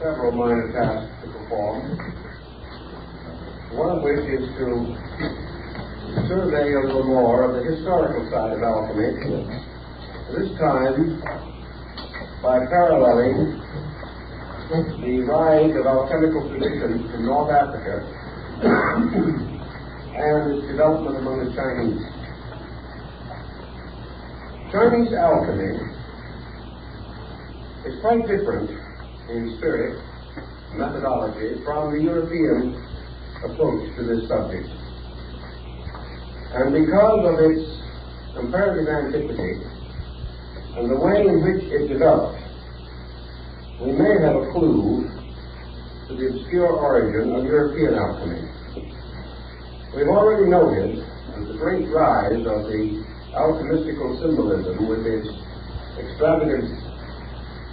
several minor tasks to perform, one of which is to survey a little more of the historical side of alchemy, this time by paralleling the rise of alchemical traditions from North Africa and its development among the Chinese. Chinese alchemy is quite different in spirit, methodology, from the European approach to this subject. And because of its comparative antiquity and the way in which it developed, we may have a clue to the obscure origin of European alchemy. We've already noted that the great rise of the alchemistical symbolism with its extravagant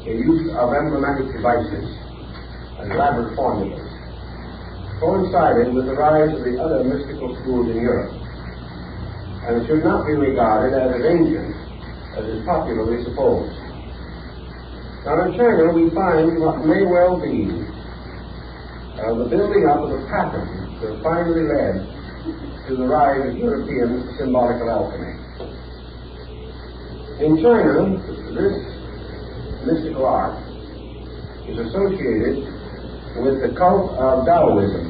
use of emblematic devices and elaborate formulas coincided with the rise of the other mystical schools in Europe, and it should not be regarded as ancient as is popularly supposed. Now in China we find what may well be the building up of a pattern that finally led to the rise of European symbolical alchemy. In China, this mystical art is associated with the cult of Taoism.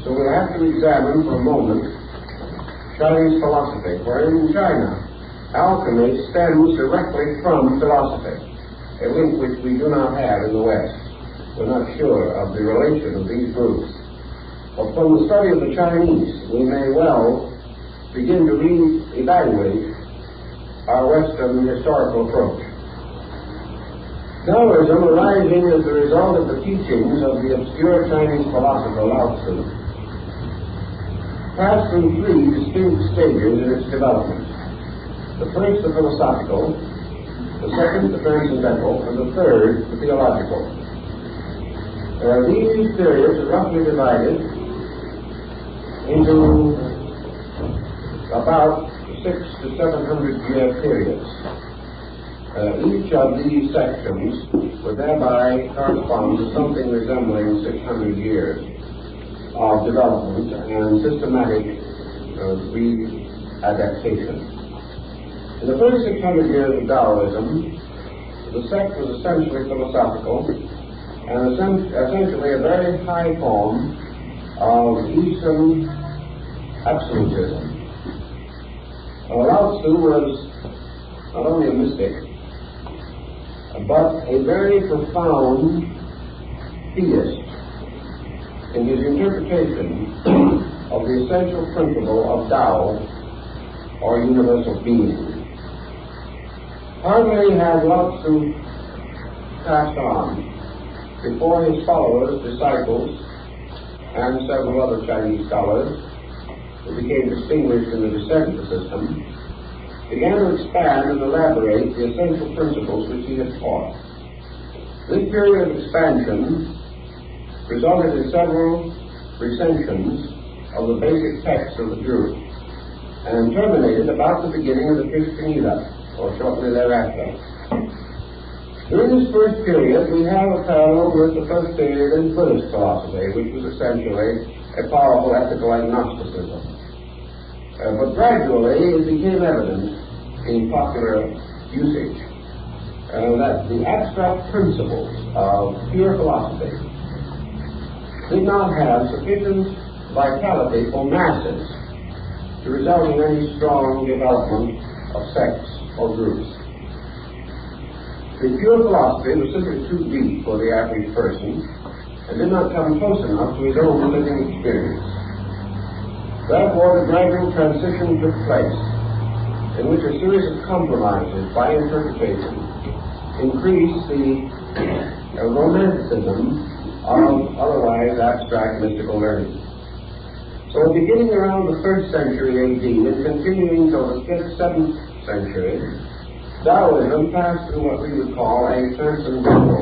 So we'll have to examine for a moment Chinese philosophy, for in China, alchemy stems directly from philosophy, a link which we do not have in the West. We're not sure of the relation of these groups. But from the study of the Chinese, we may well begin to re-evaluate our Western historical approach. Taoism, arising as a result of the teachings of the obscure Chinese philosopher Lao Tzu, passed through three distinct stages in its development. The first, the philosophical, the second, the transcendental, and the third, the theological. These periods are roughly divided into about 600 to 700 year periods. Each of these sections would thereby correspond to something resembling 600 years of development and systematic re-adaptation. In the first 600 years of Taoism, the sect was essentially philosophical and essentially a very high form of Eastern absolutism. Lao Tzu was not only a mystic, but a very profound theist in his interpretation of the essential principle of Tao, or universal being. Hardly had Lao Tzu passed on before his followers, disciples, and several other Chinese scholars who became distinguished in the descent of the system, began to expand and elaborate the essential principles which he had taught. This period of expansion resulted in several recensions of the basic text of the group, and terminated about the beginning of the Christian era, or shortly thereafter. During this first period, we have a parallel with the first period in Buddhist philosophy, which was essentially a powerful ethical agnosticism. But gradually it became evident in popular usage that the abstract principles of pure philosophy did not have sufficient vitality for masses to result in any strong development of sects or groups. The pure philosophy was simply too deep for the average person and did not come close enough to his own living experience. Therefore, the gradual transition took place, in which a series of compromises by interpretation increased the romanticism of otherwise abstract mystical learning. So beginning around the 3rd century AD and continuing till the 5th, 7th century, Taoism passed through what we would call a transcendental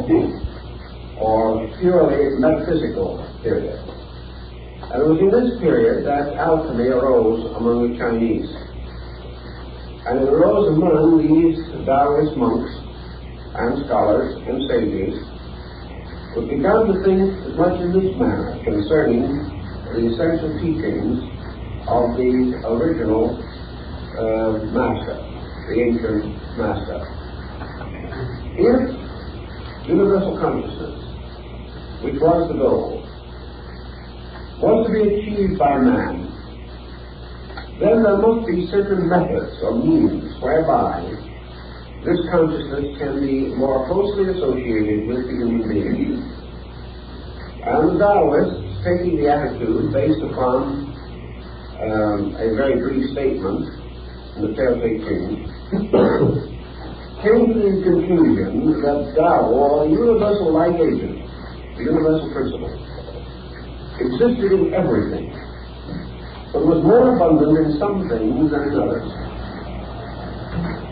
or purely metaphysical period. And it was in this period that alchemy arose among the Chinese. And it arose among these Taoist monks and scholars and sages was begun to think as much in this manner concerning the essential teachings of the original master, the ancient master. If universal consciousness, which was the goal, was to be achieved by man, then there must be certain methods or means whereby this consciousness can be more closely associated with the human being. And the Taoists, taking the attitude based upon a very brief statement in the Tao Te Ching, came to the conclusion that Tao, or the universal life agent, the universal principle, existed in everything, but was more abundant in some things than in others.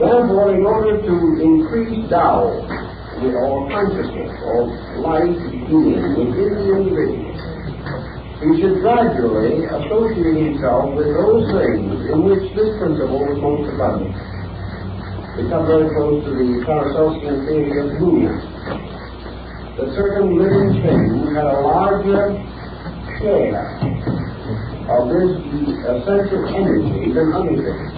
Therefore, in order to increase Tao, or consciousness, or life being within the individual, he should gradually associate himself with those things in which this principle was most abundant. We come very close to the Paracelsian theory of union, that certain living things had a larger share of this essential energy than other things.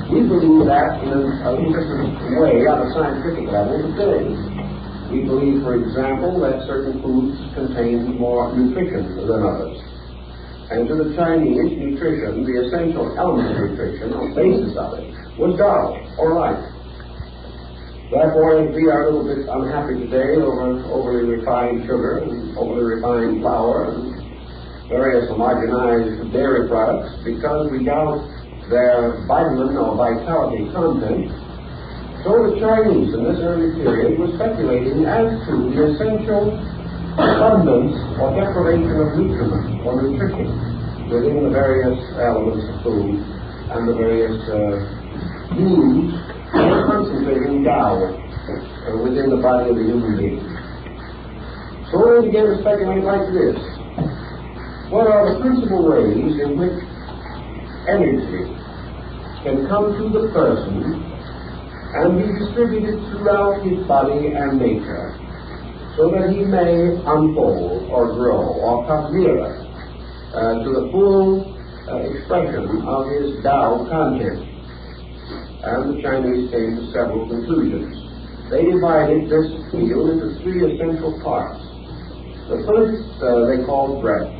We believe that in a different way on a scientific level today. We believe, for example, that certain foods contain more nutrition than others. And to the Chinese, nutrition, the essential element of nutrition, or basis of it, was Tao, or life. Therefore, if we are a little bit unhappy today over overly refined sugar and overly refined flour and various homogenized dairy products, because we doubt their vitamin or vitality content, so the Chinese in this early period were speculating as to the essential abundance or deprivation of nutriment or nutrition within the various elements of food and the various means of concentrating Tao within the body of the human being. So they began to speculate like this: what are the principal ways in which energy can come to the person and be distributed throughout his body and nature, so that he may unfold or grow or come nearer to the full expression of his Tao content? And the Chinese came to several conclusions. They divided this field into three essential parts. The first they called breath.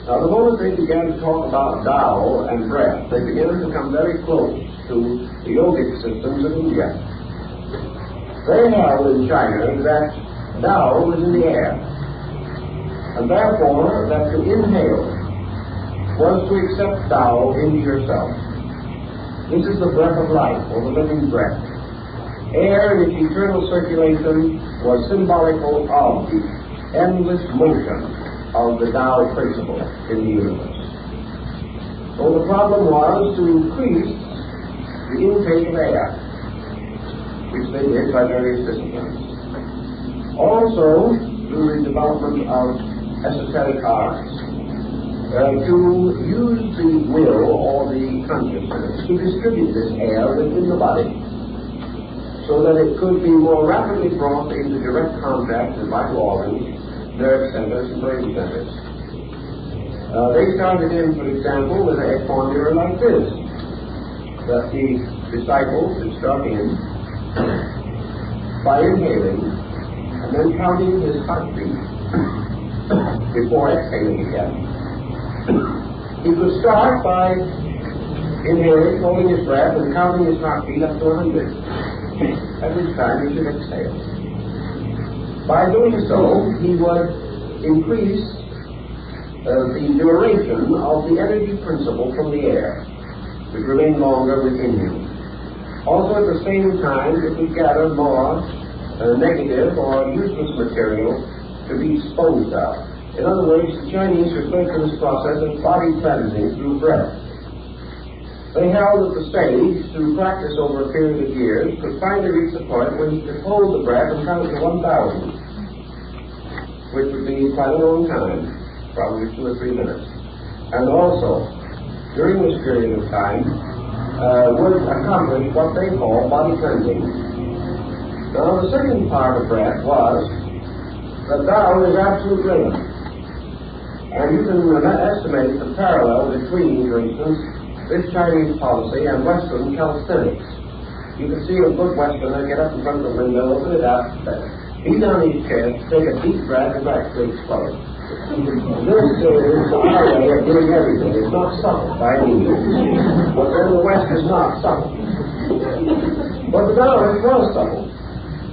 Now, the moment they began to talk about Tao and breath, they began to come very close to the yogic systems of India. They held in China that Tao was in the air, and therefore that to inhale was to accept Tao into yourself. This is the breath of life, or the living breath. Air in its eternal circulation was symbolical of the endless motion of the Tao principle in the universe. So the problem was to increase the intake of air, which they did by various disciplines. Also, through the development of esoteric arts, to use the will or the consciousness to distribute this air within the body, so that it could be more rapidly brought into direct contact with vital organs, nerve centers, and brain centers. They started in, for example, with a formula like this, that the disciples should start in by inhaling and then counting his heartbeat before exhaling again. He could start by inhaling, holding his breath, and counting his heartbeat up to 100. At which time he should exhale. By doing so, he would increase the duration of the energy principle from the air, which remained longer within him. Also, at the same time, it would gather more negative or useless material to be disposed of. In other words, the Chinese referred to this process as body cleansing through breath. They held that the sage, through practice over a period of years, could finally reach the point where he could hold the breath and count to 1,000, which would be quite a long time, probably 2 or 3 minutes. And also, during this period of time, would accomplish what they call body cleansing. Now, the second part of breath was the Tao is absolute rhythm. And you can estimate the parallel between, for instance, this Chinese policy and Western calisthenics. You can see a good Westerner get up in front of the window, open it up, beat on his chest, take a deep breath, and actually explode. This is our way of doing everything. It's not subtle by any means. But then the West is not subtle. But the Taoist was subtle.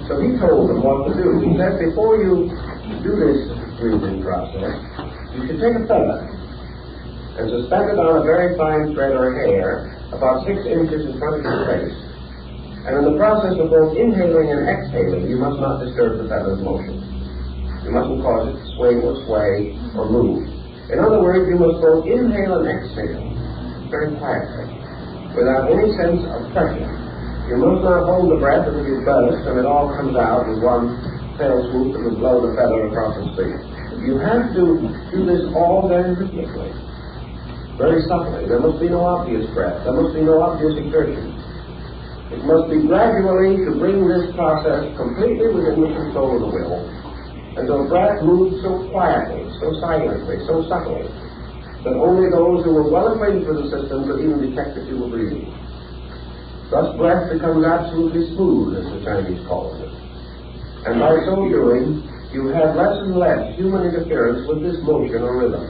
So he told them what to do. He said, before you do this breathing process, you should take a feather and suspend it on a very fine thread or hair about 6 inches in front of your face. And in the process of both inhaling and exhaling, you must not disturb the feather's motion. You mustn't cause it to swing or sway or move. In other words, you must both inhale and exhale very quietly, without any sense of pressure. You must not hold the breath until you burst and it all comes out with one fell swoop that would blow the feather across the street. You have to do this all very rhythmically, very subtly. There must be no obvious breath. There must be no obvious exertion. It must be gradually to bring this process completely within the control of the will, and the breath moves so quietly, so silently, so subtly, that only those who were well acquainted with the system could even detect that you were breathing. Thus breath becomes absolutely smooth, as the Chinese call it. And by so doing, you have less and less human interference with this motion or rhythm.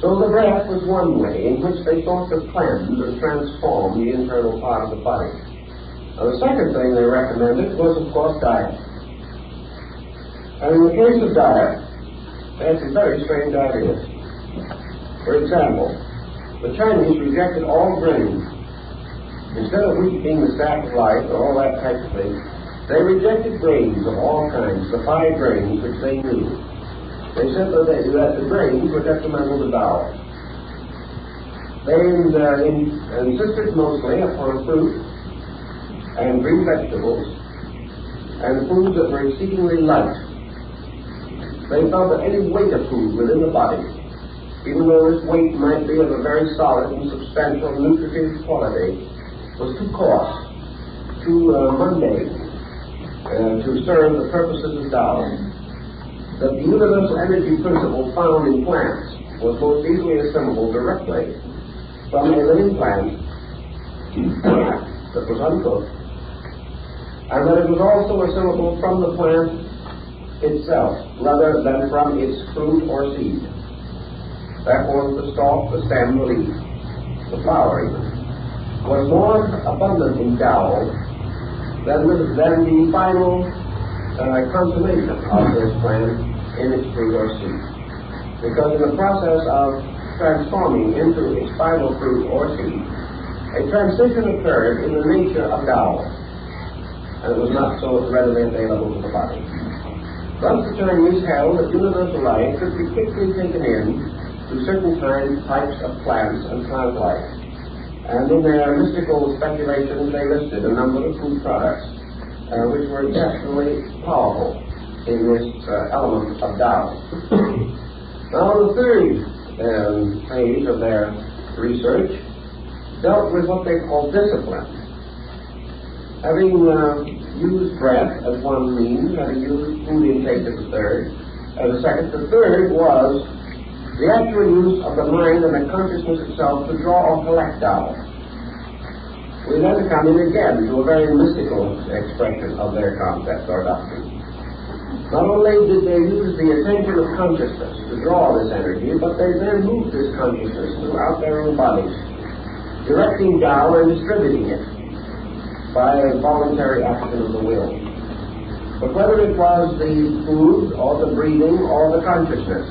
So the breath was one way in which they sought to cleanse and transform the internal part of the body. Now, the second thing they recommended was, of course, diet. And in the case of diet, they had some very strange ideas. For example, the Chinese rejected all grains. Instead of wheat being the staff of life or all that type of thing, they rejected grains of all kinds, the 5 grains which they knew. They said that the grains were detrimental to Tao. They insisted mostly upon fruit and green vegetables and foods that were exceedingly light. They felt that any weight of food within the body, even though this weight might be of a very solid and substantial nutritive quality, was too coarse, too mundane, to serve the purposes of Tao. That the universal energy principle found in plants was most easily assimilable directly from a living plant that was uncooked, and that it was also assimilable from the plant itself, rather than from its fruit or seed. Therefore, the stalk, the stem, the leaf, the flower even, was more abundant in Tao than the final consummation of this plant in its fruit or seed. Because in the process of transforming into its final fruit or seed, a transition occurred in the nature of Tao, and it was not so readily available to the body. Thus the Chinese held that universal life could be quickly taken in to certain types of plants and plant life. And in their mystical speculations, they listed a number of food products which were definitely powerful in this element of Tao. Now the third phase of their research dealt with what they call discipline. Having used breath as one means, having used food intake as a third, as a second, the third was the actual use of the mind and the consciousness itself to draw or collect Tao. We then come in again to a very mystical expression of their concept or doctrine. Not only did they use the attention of consciousness to draw this energy, but they then moved this consciousness throughout their own bodies, directing Tao and distributing it by a voluntary action of the will. But whether it was the food or the breathing or the consciousness,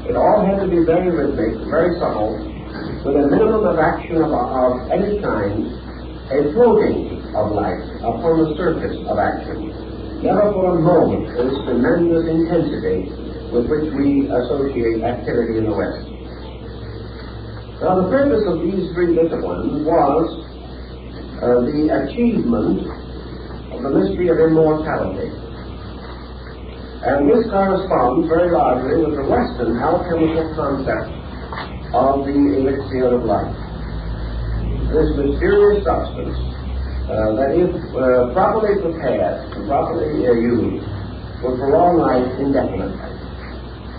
it all had to be very rhythmic, very subtle, with a minimum of action of any kind, a floating of life upon the surface of action. Never for a moment this tremendous intensity with which we associate activity in the West. Now the purpose of these 3 disciplines was the achievement of the mystery of immortality. And this corresponds very largely with the Western alchemical concept of the elixir of life. This mysterious substance that if properly prepared and properly used will prolong life indefinitely.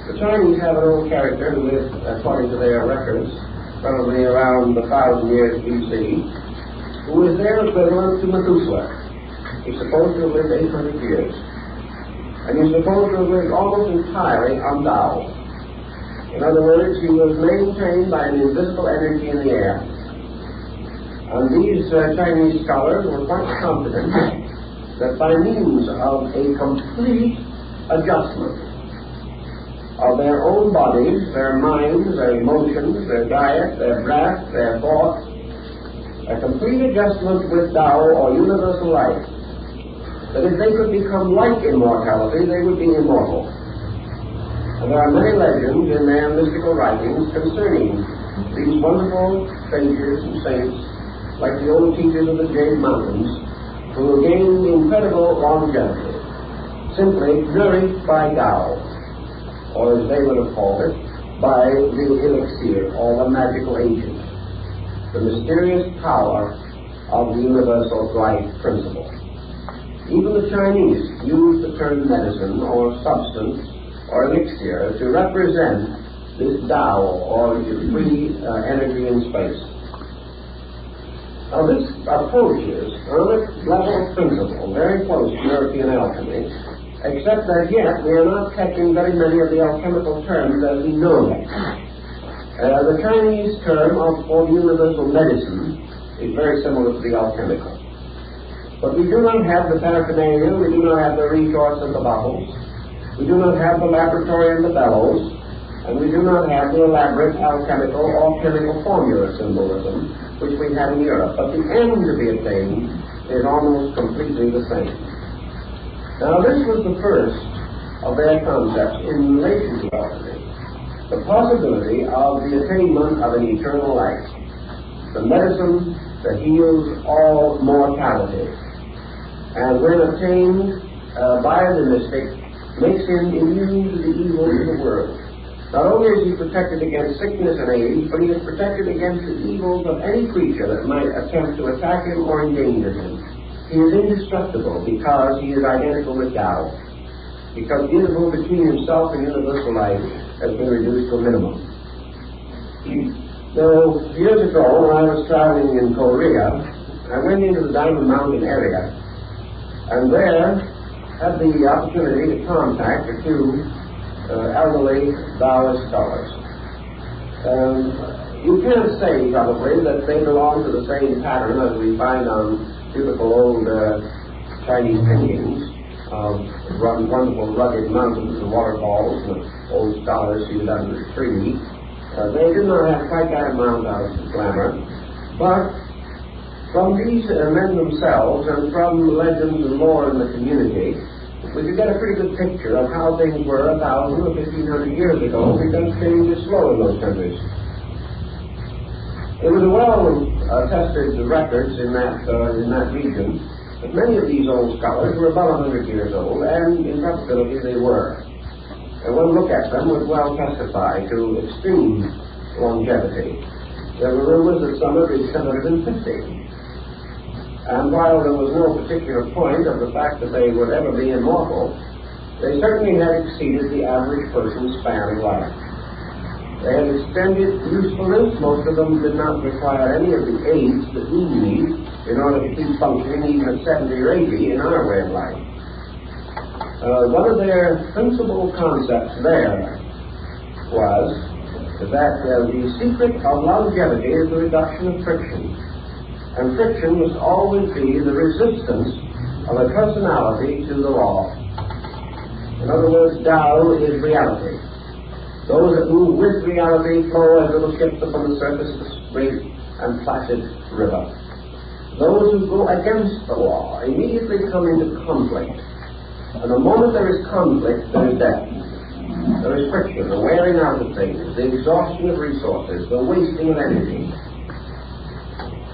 The Chinese have an old character who lived, according to their records, probably around 1,000 years BC, who is their equivalent to Methuselah. He's supposed to have lived 800 years. And he's supposed to have lived almost entirely on Tao. In other words, he was maintained by an invisible energy in the air. And these Chinese scholars were quite confident that by means of a complete adjustment of their own bodies, their minds, their emotions, their diet, their breath, their thoughts, a complete adjustment with Tao or universal life, that if they could become like immortality, they would be immortal. And there are many legends in their mystical writings concerning these wonderful sages and saints, like the old teachers of the Jade Mountains, who gained incredible longevity, simply nourished by Tao, or as they would have called it, by the elixir, or the magical agent, the mysterious power of the universal life principle. Even the Chinese use the term medicine, or substance, or elixir to represent this Tao, or free energy in space. Now this approaches on a level of principle very close to European alchemy, except that yet we are not catching very many of the alchemical terms as we know them. The Chinese term for universal medicine is very similar to the alchemical. But we do not have the paraphernalia, we do not have the retorts and the bottles, we do not have the laboratory and the bellows, and we do not have the elaborate alchemical or chemical formula symbolism which we have in Europe. But the end to be attained is almost completely the same. Now this was the first of their concepts in relation to alchemy, the possibility of the attainment of an eternal life, the medicine that heals all mortality, and when attained by the mystic, makes him immune to the evils of the world. Not only is he protected against sickness and age, but he is protected against the evils of any creature that might attempt to attack him or endanger him. He is indestructible because he is identical with Tao, because the interval between himself and universal life has been reduced to a minimum. So, years ago, when I was traveling in Korea, I went into the Diamond Mountain area, and there had the opportunity to contact a few elderly Taoist scholars. You can't say, probably, that they belong to the same pattern as we find on typical old Chinese paintings of wonderful rugged mountains and waterfalls and old scholars seated under a tree. They do not have quite that amount of glamour, but from these men themselves and from legends and lore in the community, we could get a pretty good picture of how things were 1,000 or 1,500 years ago, because change is slow in those countries. It was a well-tested records in that region that many of these old scholars were about 100 years old, and in probability they were. And one look at them would well testify to extreme longevity. There were rumors that some had reached 150. And while there was no particular point of the fact that they would ever be immortal, they certainly had exceeded the average person's span of life. They had extended usefulness. Most of them did not require any of the aids that we need in order to keep functioning even at 70 or 80 in our way of life. One of their principal concepts there was that the secret of longevity is the reduction of friction. And friction must always be the resistance of a personality to the law. In other words, Tao is reality. Those that move with reality flow as little ships upon the surface of a straight and placid river. Those who go against the law immediately come into conflict. And the moment there is conflict, there is death. There is friction, the wearing out of things, the exhaustion of resources, the wasting of energy.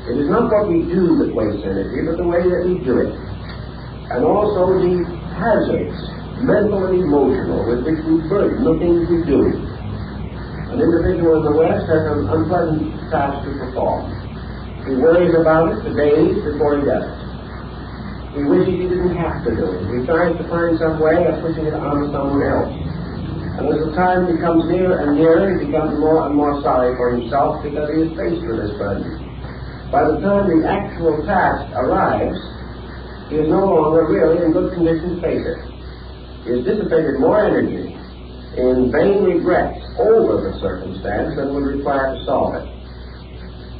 It is not what we do that wastes energy, but the way that we do it. And also the hazards, mental and emotional, with which we burden the things we do. An individual in the West has an unpleasant task to perform. He worries about it for days before he does it. He wishes he didn't have to do it. He tries to find some way of pushing it on someone else. And as the time becomes nearer and nearer, he becomes more and more sorry for himself because he is faced with this burden. By the time the actual task arrives, he is no longer really in good condition to face it. He has dissipated more energy in vain regrets over the circumstance than would require to solve it.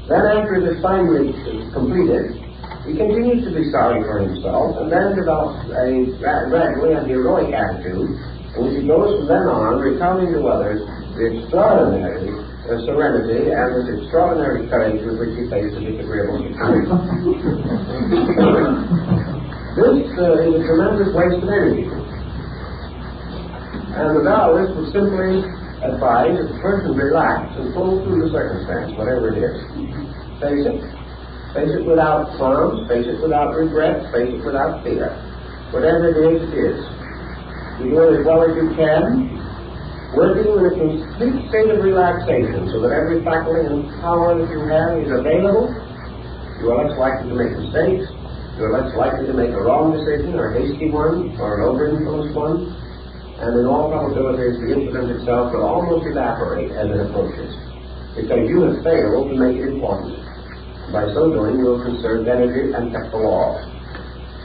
Then after it is finally completed, he continues to be sorry for himself and then develops gradually a heroic attitude in which he goes from then on recounting to others the extraordinary serenity and this extraordinary courage with which he faced a disagreeable situation. This is a tremendous waste of energy. And the Taoist would simply advise that the person relax and pull through the circumstance, whatever it is. Face it. Face it without qualms, face it without regret, face it without fear. Whatever it is, it is. You do it as well as you can, working in a complete state of relaxation so that every faculty and power that you have is available. You are less likely to make mistakes. You are less likely to make a wrong decision or a hasty one or an over-influenced one. And in all probability, the incident itself will almost evaporate as it approaches, because you have failed to make it important. By so doing, you will conserve energy and kept the law.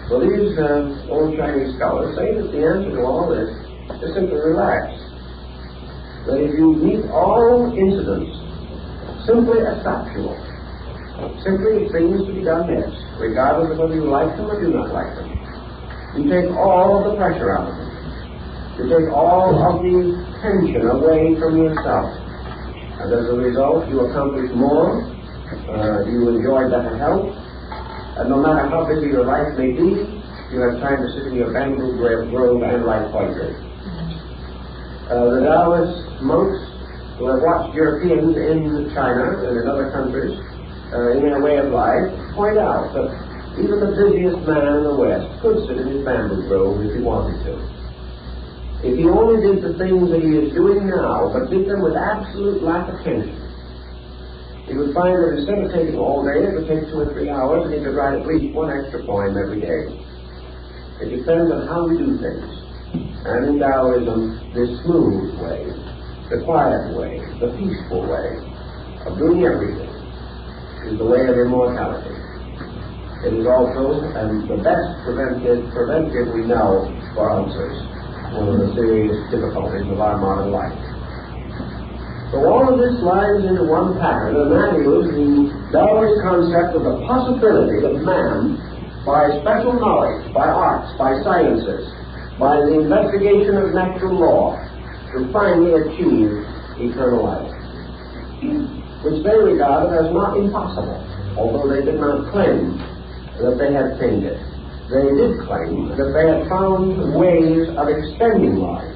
So these old Chinese scholars say that the answer to all this is simply relax. That if you meet all incidents simply as factual, simply things to be done next, regardless of whether you like them or do not like them, you take all of the pressure out of them. You take all of the tension away from yourself. And as a result, you accomplish more, you enjoy better health, and no matter how busy your life may be, you have time to sit in your bamboo grove and write poetry. The Taoist monks who have watched Europeans in China and in other countries in their way of life point out that even the busiest man in the West could sit in his bamboo grove if he wanted to. If he only did the things that he is doing now, but did them with absolute lack of tension, he would find that instead of taking all day, it would take 2 or 3 hours, and he could write at least one extra poem every day. It depends on how we do things. And in Taoism, this smooth way, the quiet way, the peaceful way of doing everything is the way of immortality. It is also the best preventive we know for ulcers, one of the serious difficulties of our modern life. So all of this lies into one pattern, and that is the Taoist concept of the possibility of man, by special knowledge, by arts, by sciences, by the investigation of natural law, to finally achieve eternal life, which they regarded as not impossible, although they did not claim that they had attained it. They did claim that they had found ways of extending life,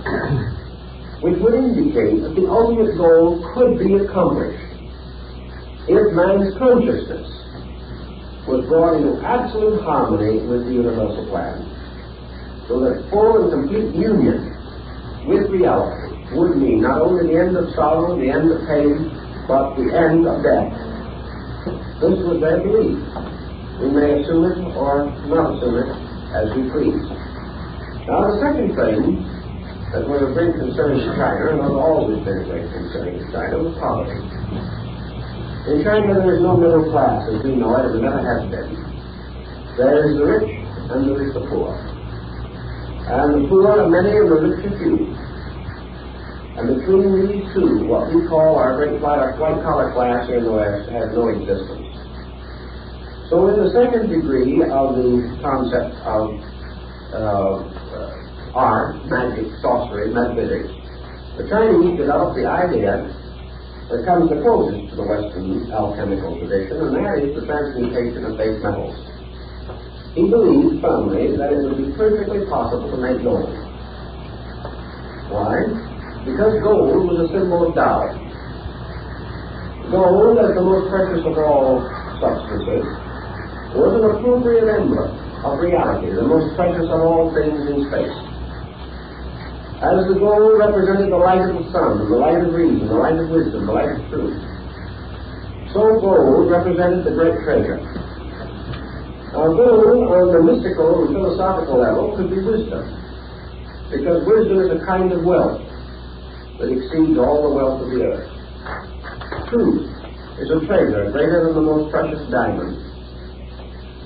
which would indicate that the ultimate goal could be accomplished if man's consciousness was brought into absolute harmony with the universal plan, so that full and complete union with reality would mean not only the end of sorrow, the end of pain, but the end of death. This was their belief. We may assume it or not assume it as we please. Now, the second thing that was of great concern to China, and has always been a great concern to China, was poverty. In China, there is no middle class as we know it, and there never has been. There is the rich and there is the poor. And the poor are many and the rich are few. And between these two, what we call our great white-collar class here in the West has no existence. So in the second degree of the concept of art, magic, sorcery, metaphysics, the Chinese developed the idea that comes the closest to the Western alchemical tradition, and that is the transmutation of base metals. He believed firmly that it would be perfectly possible to make gold. Why? Because gold was a symbol of Tao. Gold, as the most precious of all substances, was an appropriate emblem of reality, the most precious of all things in space. As the gold represented the light of the sun, the light of reason, the light of wisdom, the light of truth, so gold represented the great treasure. Our goal on the mystical and philosophical level could be wisdom, because wisdom is a kind of wealth that exceeds all the wealth of the earth. Truth is a treasure greater than the most precious diamond.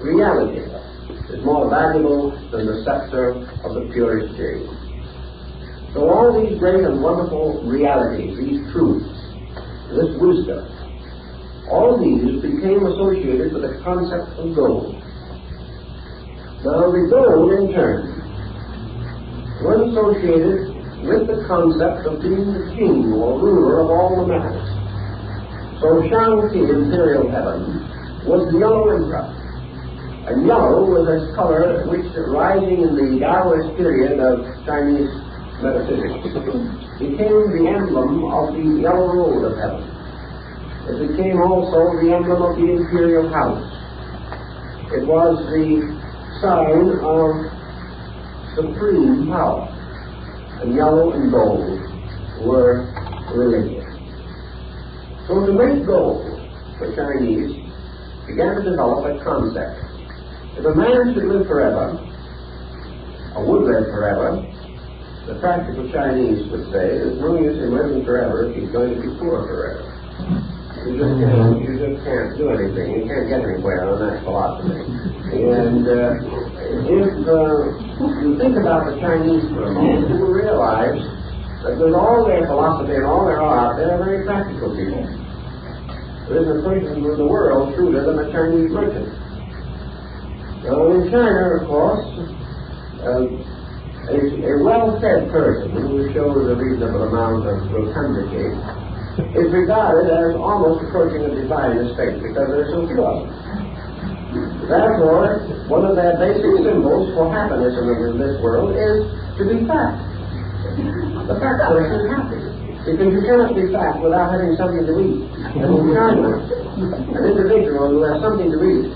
Reality is more valuable than the scepter of the purest jade. So all these great and wonderful realities, these truths, this wisdom, all these became associated with the concept of gold. Now the gold, in turn, was associated with the concept of being the king or ruler of all the metals. So Shang-Chi, imperial heaven, was the yellow emperor. And yellow was a color which, rising in the Taoist period of Chinese metaphysics, became the emblem of the yellow road of heaven. It became also the emblem of the imperial house. It was the sign of supreme power. And yellow and gold were related. So to make gold, the Chinese began to develop a concept. If a man should live forever, or would live forever, the practical Chinese would say, there's no use in living forever if he's going to be poor forever. You just can't do anything. You can't get anywhere on that philosophy. And if you think about the Chinese for a moment, you will realize that with all their philosophy and all their art, they're very practical people. There isn't a person in the world shrewder than a Chinese merchant. Now in China, of course, a well-fed person who shows a reasonable amount of rotundity is regarded as almost approaching a divine estate because they're so pure. Therefore, one of their basic symbols for happiness in this world is to be fat. The fat person is happy because you cannot be fat without having something to eat. And in China, an individual who has something to eat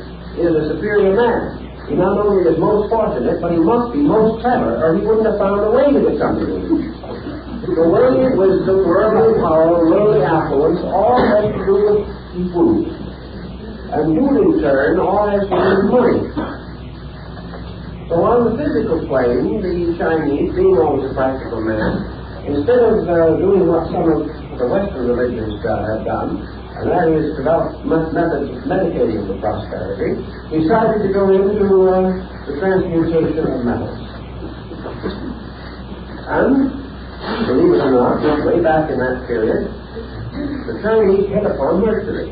is a superior man. He not only is most fortunate, but he must be most clever, or he wouldn't have found a way to get something to eat. The worldly wisdom, worldly power, worldly affluence, all has to do with food. And food, in turn, all has to do with money. So on the physical plane, the Chinese, being always a practical man, instead of doing what some of the Western religions have done, and that is develop methods of meditating for prosperity, he started to go into the transmutation of metals. And believe it or not, just way back in that period, the Chinese hit upon mercury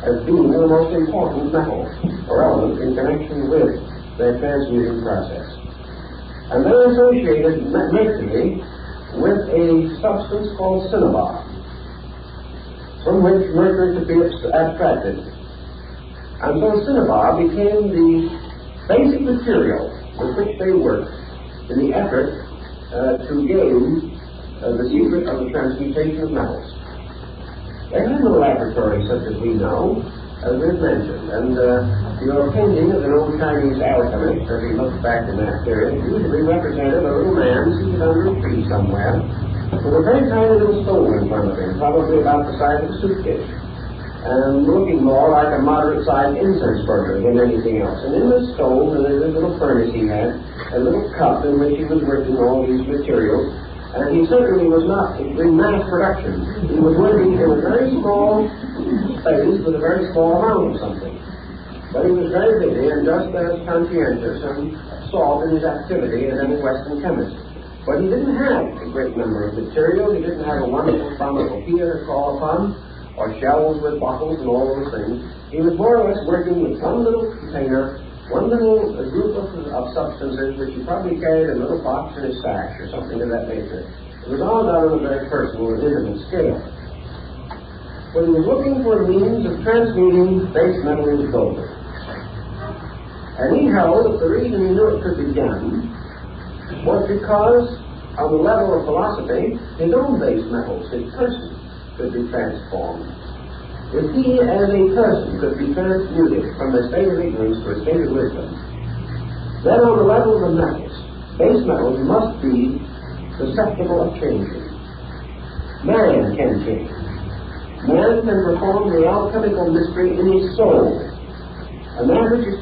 as being the most important metal or element in connection with their transmuting process. And they associated mercury with a substance called cinnabar, from which mercury could be abstracted. And so cinnabar became the basic material with which they worked in the effort to gain the secret of the transmutation of metals. They had no laboratory such as we know, as we've mentioned, and your painting of an old Chinese alchemist, as he looks back in that period, usually represented a little man seated under a tree somewhere, with a very tiny little stone in front of him, probably about the size of a suitcase, and looking more like a moderate-sized incense burner than anything else. And in the stove, in this little furnace he had, a little cup in which he was working all these materials, and he certainly was not in mass production. He was working in a very small space with a very small amount of something. But he was very busy and just as conscientious and absorbed in his activity as any Western chemist. But he didn't have a great number of materials. He didn't have a wonderful pharmacopoeia to call upon, or shelves with bottles and all those things. He was more or less working with one little container, one little group of substances which he probably carried in a little box in his sash or something of that nature. It was all done on a very personal and intimate scale. But he was looking for a means of transmuting base metal into gold. And he held that the reason he knew it could be done was because, on the level of philosophy, his own base metals, his person, could be transformed. If he, as a person, could be transmuted from a state of ignorance to a state of wisdom, then on the level of the metals, base metals must be susceptible of changing. Man can change. Man can perform the alchemical mystery in his soul. And that which is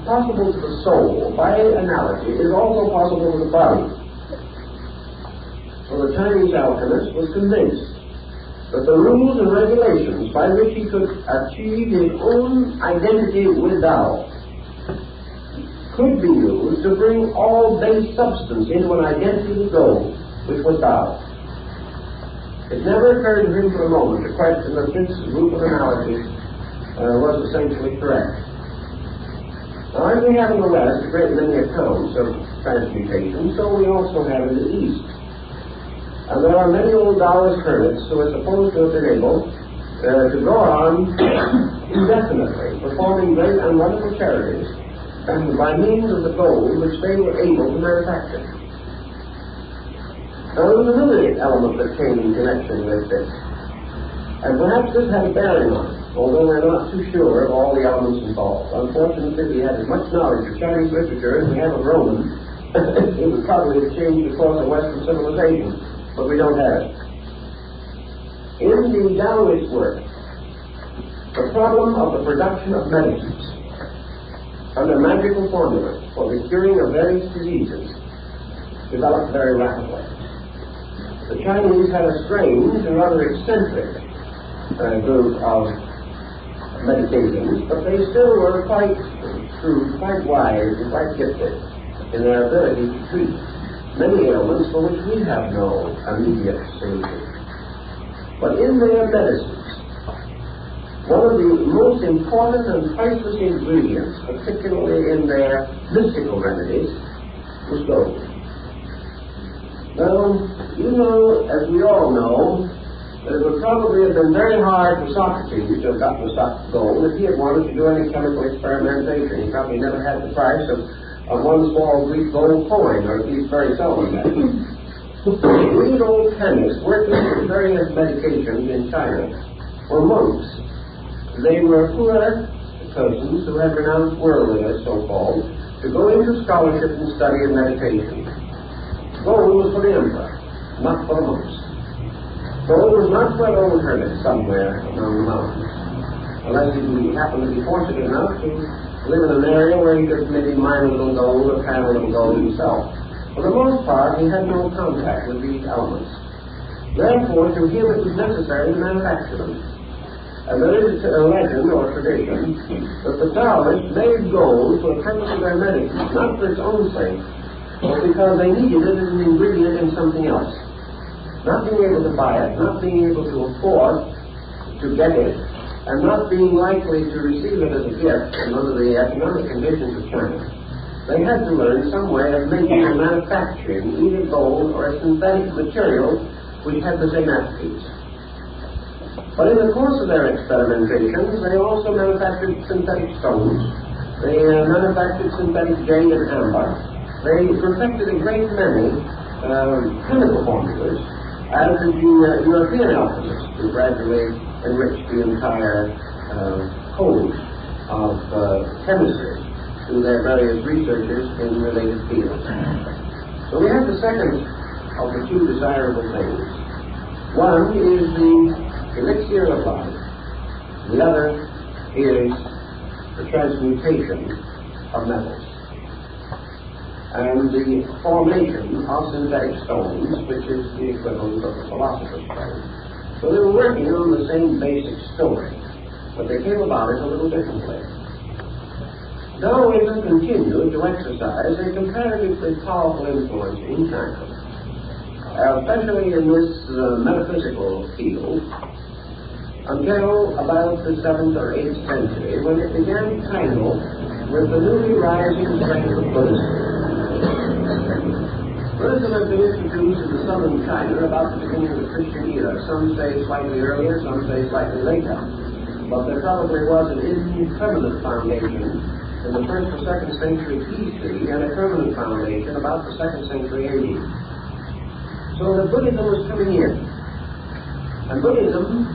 possible to the soul, by analogy, is also possible to the body. So the Chinese alchemist was convinced that the rules and regulations by which he could achieve his own identity with Tao could be used to bring all base substance into an identity with gold, which was Tao. It never occurred to him for a moment to question that this group of analogies was essentially correct. Now, as we have in the West a great many accounts of transmutation, so we also have in the East. And there are many old Taoist hermits who are supposed to have been able to go on indefinitely, performing great and wonderful charities, and by means of the gold which they were able to manufacture. Now, there was another element that came in connection with this, and perhaps this had a bearing on it, although we're not too sure of all the elements involved. Unfortunately, we have as much knowledge of Chinese literature as we have of Roman. It would probably have changed the course of Western civilization, but we don't have it. In the Taoist work, the problem of the production of medicines under magical formulas for the curing of various diseases developed very rapidly. The Chinese had a strange and rather eccentric group of medications, but they still were quite shrewd, quite wise, and quite gifted in their ability to treat many ailments for which we have no immediate solution. But in their medicines, one of the most important and priceless ingredients, particularly in their mystical remedies, was gold. Now, you know, as we all know, that it would probably have been very hard for Socrates to have gotten the gold if he had wanted to do any chemical experimentation. He probably never had the price of one small Greek gold coin, or at least very seldom had. These old chemists working with various medications in China were monks. They were poor persons who had renounced worldliness, so-called, to go into scholarship and study and meditation. Gold was for the emperor, not for the monks. Gold was not for an old hermit somewhere among the mountains, unless he happened to be fortunate enough to live in an area where he could maybe mine a little gold or pan a little gold himself. For the most part, he had no contact with these elements. Therefore, to him it was necessary to manufacture them. And there is a legend or tradition that the Taoists made gold for the purpose of their medicine, not for its own sake, but because they needed it as an ingredient in something else. Not being able to buy it, not being able to afford to get it, and not being likely to receive it as a gift under the economic conditions of China, they had to learn some way of making and manufacturing either gold or a synthetic material which had the same attributes. But in the course of their experimentations, they also manufactured synthetic stones. They manufactured synthetic jade and amber. They perfected a great many chemical formulas, as did the European alchemists, who gradually enriched the entire code of chemistry through their various researchers in related fields. So we have the second of the two desirable things. One is the elixir of life. The other is the transmutation of metals and the formation of synthetic stones, which is the equivalent of the philosopher's stone. So they were working on the same basic story, but they came about it a little differently. Taoism continued to exercise a comparatively powerful influence in China, especially in this metaphysical field, until about the 7th or 8th century, when it began to tangle with the newly rising strength of Buddhism. Buddhism has been introduced into southern China about the beginning of the Christian era. Some say slightly earlier, some say slightly later. But there probably was an impermanent foundation in the 1st or 2nd century BC and a permanent foundation about the 2nd century AD. So the Buddhism was coming in. And Buddhism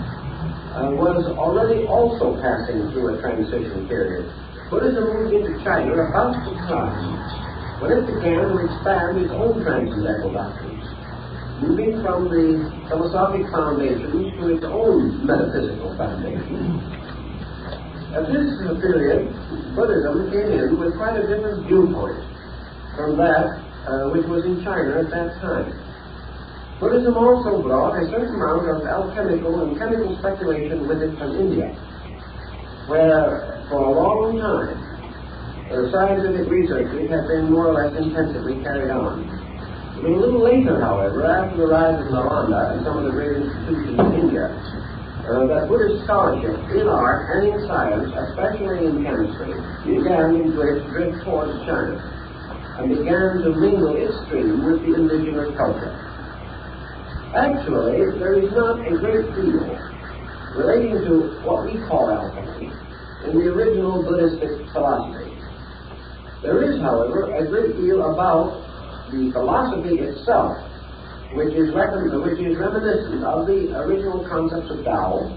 was already also passing through a transition period. Buddhism moved into China about the time when it began to expand its own transcendental doctrines, moving from the philosophic foundations to its own metaphysical foundations. At this period, Buddhism came in with quite a different viewpoint from that which was in China at that time. Buddhism also brought a certain amount of alchemical and chemical speculation with it from India, where for a long time scientific researches have been more or less intensively carried on. It was a little later, however, after the rise of Nalanda and some of the great institutions in India, that Buddhist scholarship in art and in science, especially in chemistry, began to drift towards China and began to mingle its stream with the indigenous culture. Actually, there is not a great deal relating to what we call alchemy in the original Buddhistic philosophy. There is, however, a great deal about the philosophy itself, which is reminiscent of the original concepts of Tao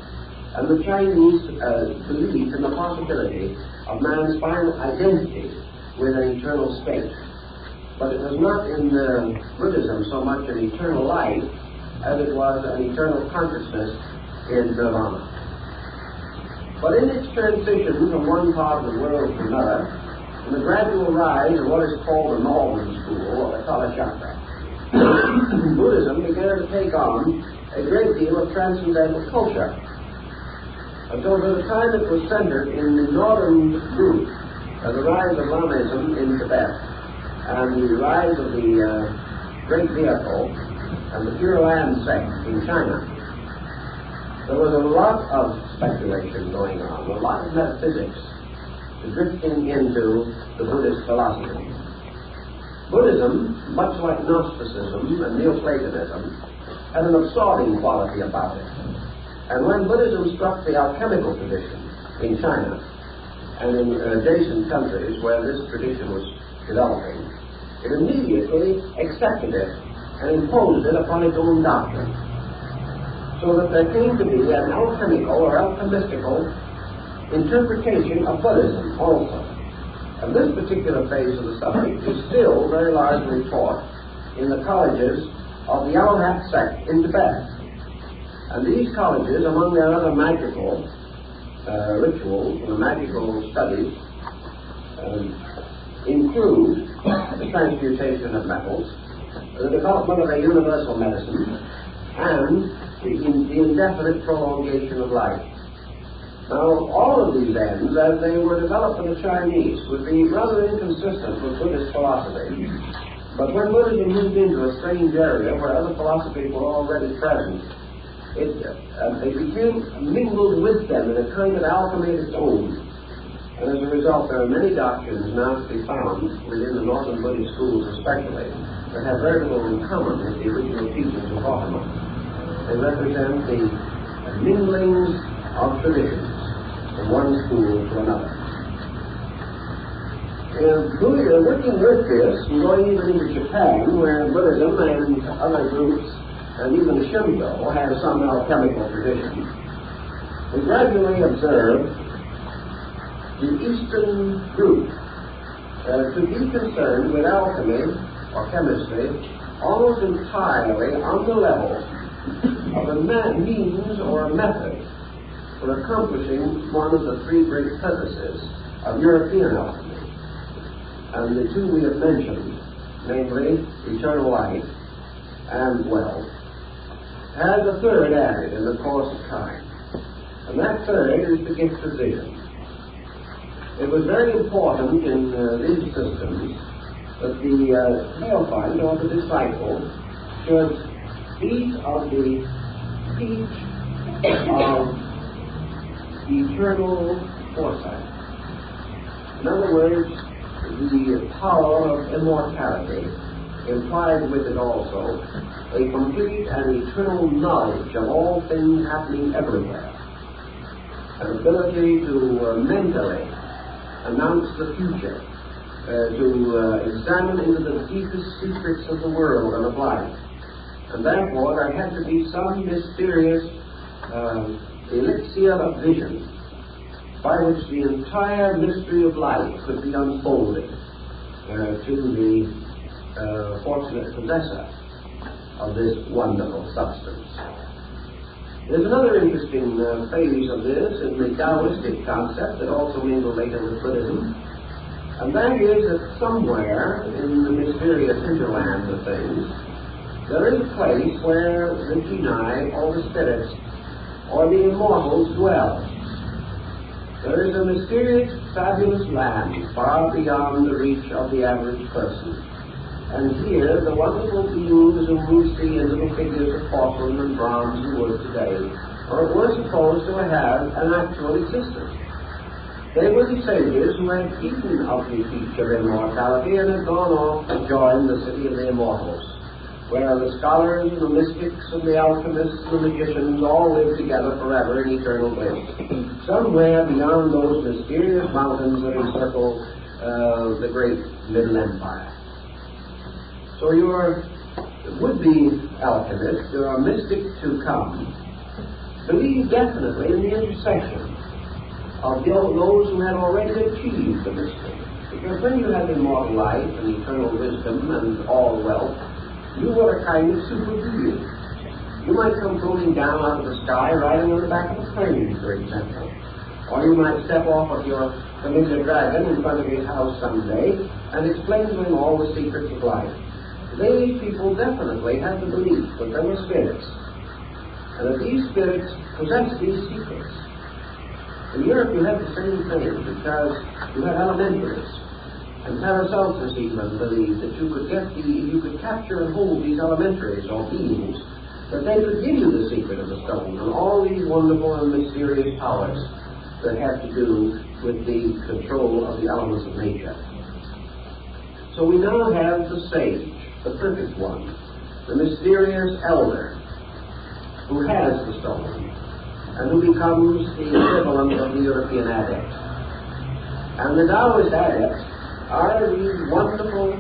and the Chinese belief in the possibility of man's final identity with an eternal state. But it was not in Buddhism so much an eternal life as it was an eternal consciousness in Nirvana. But in its transition from one part of the world to another, and the gradual rise of what is called the Northern School, or the Kala Chakra, Buddhism began to take on a great deal of transcendental culture. Until for the time it was centered in the northern group, the rise of Lamaism in Tibet, and the rise of the Great Vehicle, and the Pure Land sect in China. There was a lot of speculation going on, a lot of metaphysics drifting into the Buddhist philosophy. Buddhism, much like Gnosticism and Neoplatonism, had an absorbing quality about it. And when Buddhism struck the alchemical tradition in China and in adjacent countries where this tradition was developing, it immediately accepted it and imposed it upon its own doctrine. So that there came to be an alchemical or alchemistical interpretation of Buddhism also. And this particular phase of the subject is still very largely taught in the colleges of the Alhat sect in Tibet. And these colleges, among their other magical rituals and magical studies, include the transmutation of metals, the development of a universal medicine, and the indefinite prolongation of life. Now, all of these ends, as they were developed in the Chinese, would be rather inconsistent with Buddhist philosophy. But when Buddhism moved into a strange area where other philosophies were already present, they became mingled with them in a kind of alchemy of its own. And as a result, there are many doctrines now to be found within the Northern Buddhist schools especially that have very little in common with the original teachings of Gautama. They represent the minglings of traditions from one school to another. Working with this, and going even into Japan, where Buddhism and other groups, and even Shinto, have some alchemical tradition, we gradually observe the Eastern group to be concerned with alchemy or chemistry almost entirely on the level of a means or a method for accomplishing one of the three great purposes of European alchemy. And the two we have mentioned, namely eternal life and wealth, has a third added in the course of time. And that third is the gift of vision. It was very important in these systems that the neophyte or the disciple should eat of the peach of eternal foresight. In other words, the power of immortality implied with it also a complete and eternal knowledge of all things happening everywhere, an ability to mentally announce the future, to examine into the deepest secrets of the world and of life. And therefore there had to be some mysterious elixir of vision by which the entire mystery of life could be unfolded to the fortunate possessor of this wonderful substance. There's another interesting phase of this in the Taoistic concept that also mingled later with Buddhism, and that is that somewhere in the mysterious hinterland of things, there is a place where the genii, or the spirits, or the immortals dwell. There is a mysterious, fabulous land far beyond the reach of the average person. And here, the wonderful beings whom we see in little figures of porcelain and bronze and wood today were supposed to have an actual existence. They were the sages who had eaten of the feast of immortality and had gone off to join the city of the immortals, where the scholars and the mystics and the alchemists and the magicians all live together forever in eternal bliss, somewhere beyond those mysterious mountains that encircle the great Middle Empire. So your would-be alchemist, your mystic to come, believe definitely in the intercession of those who had already achieved the mystery. Because when you have immortal life and eternal wisdom and all wealth, you were a kind of super being. You might come floating down out of the sky riding on the back of a plane, for example. Or you might step off of your familiar dragon in front of his house someday and explain to him all the secrets of life. These people definitely had the belief that there were spirits, and that these spirits possessed these secrets. In Europe you had the same thing, because you had elementaries. And Paracelsus even believed that you could capture and hold these elementaries or beings, that they could give you the secret of the stone and all these wonderful and mysterious powers that had to do with the control of the elements of nature. So we now have the sage, the perfect one, the mysterious elder, who has the stone, and who becomes the equivalent of the European adept. And the Taoist adepts are these wonderful,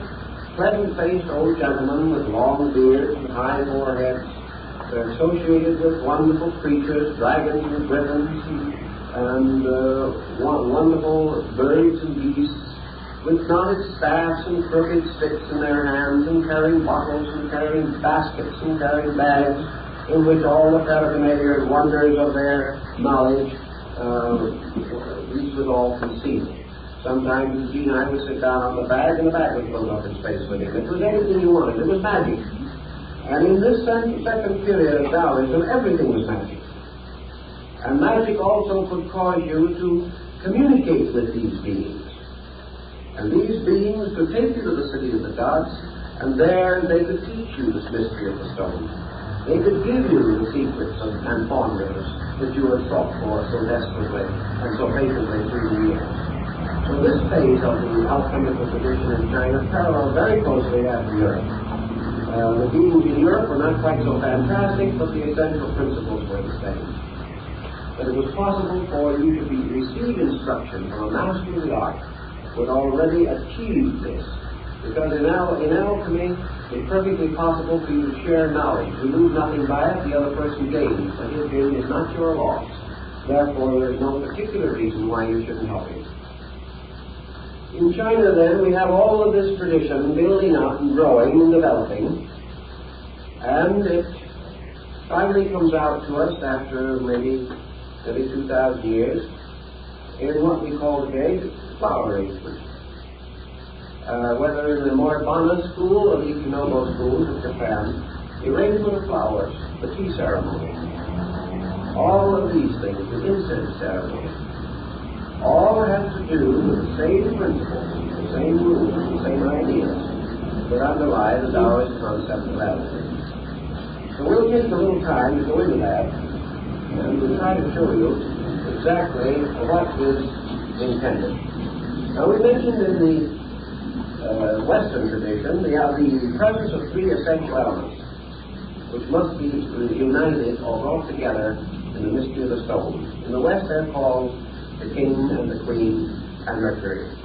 pleasant-faced old gentlemen with long beards and high foreheads. They're associated with wonderful creatures, dragons and griffins, and wonderful birds and beasts, with knotted staffs and crooked sticks in their hands, and carrying bottles and carrying baskets and carrying bags in which all the paraphernalia and wonders of their knowledge, these was all concealed. Sometimes the genii would sit down on the bag and the bag would float up in space with him. It was anything you wanted. It was magic. And in this second period of Taoism, everything was magic. And magic also could cause you to communicate with these beings. And these beings could take you to the city of the gods, and there they could teach you this mystery of the stone. They could give you the secrets and formulas that you had sought for so desperately and so patiently through the years. So this phase of the alchemical tradition in China paralleled very closely after Europe. The beings in Europe were not quite so fantastic, but the essential principles were the same. But it was possible for you to receive instruction from a master of the art would already achieve this. Because in alchemy, it's perfectly possible for you to share knowledge. You lose nothing by it, the other person gains, but his gain is not your loss. Therefore, there is no particular reason why you shouldn't help him. In China, then, we have all of this tradition building up and growing and developing, and it finally comes out to us after maybe 2,000 years in what we call today flower arrangement. Whether in the Moribana school or the Ikinobo schools of Japan, the arrangement of flowers, the tea ceremony, all of these things, the incense ceremony, all have to do with the same principles, the same rules, the same ideas that underlie the Taoist concept of alchemy. So we'll take a little time to go into that, and we'll try to show you exactly what is intended. Now we mentioned in the Western tradition the presence of three essential elements, which must be united or brought together in the mystery of the stone. In the West they're called the king and the queen and Mercury,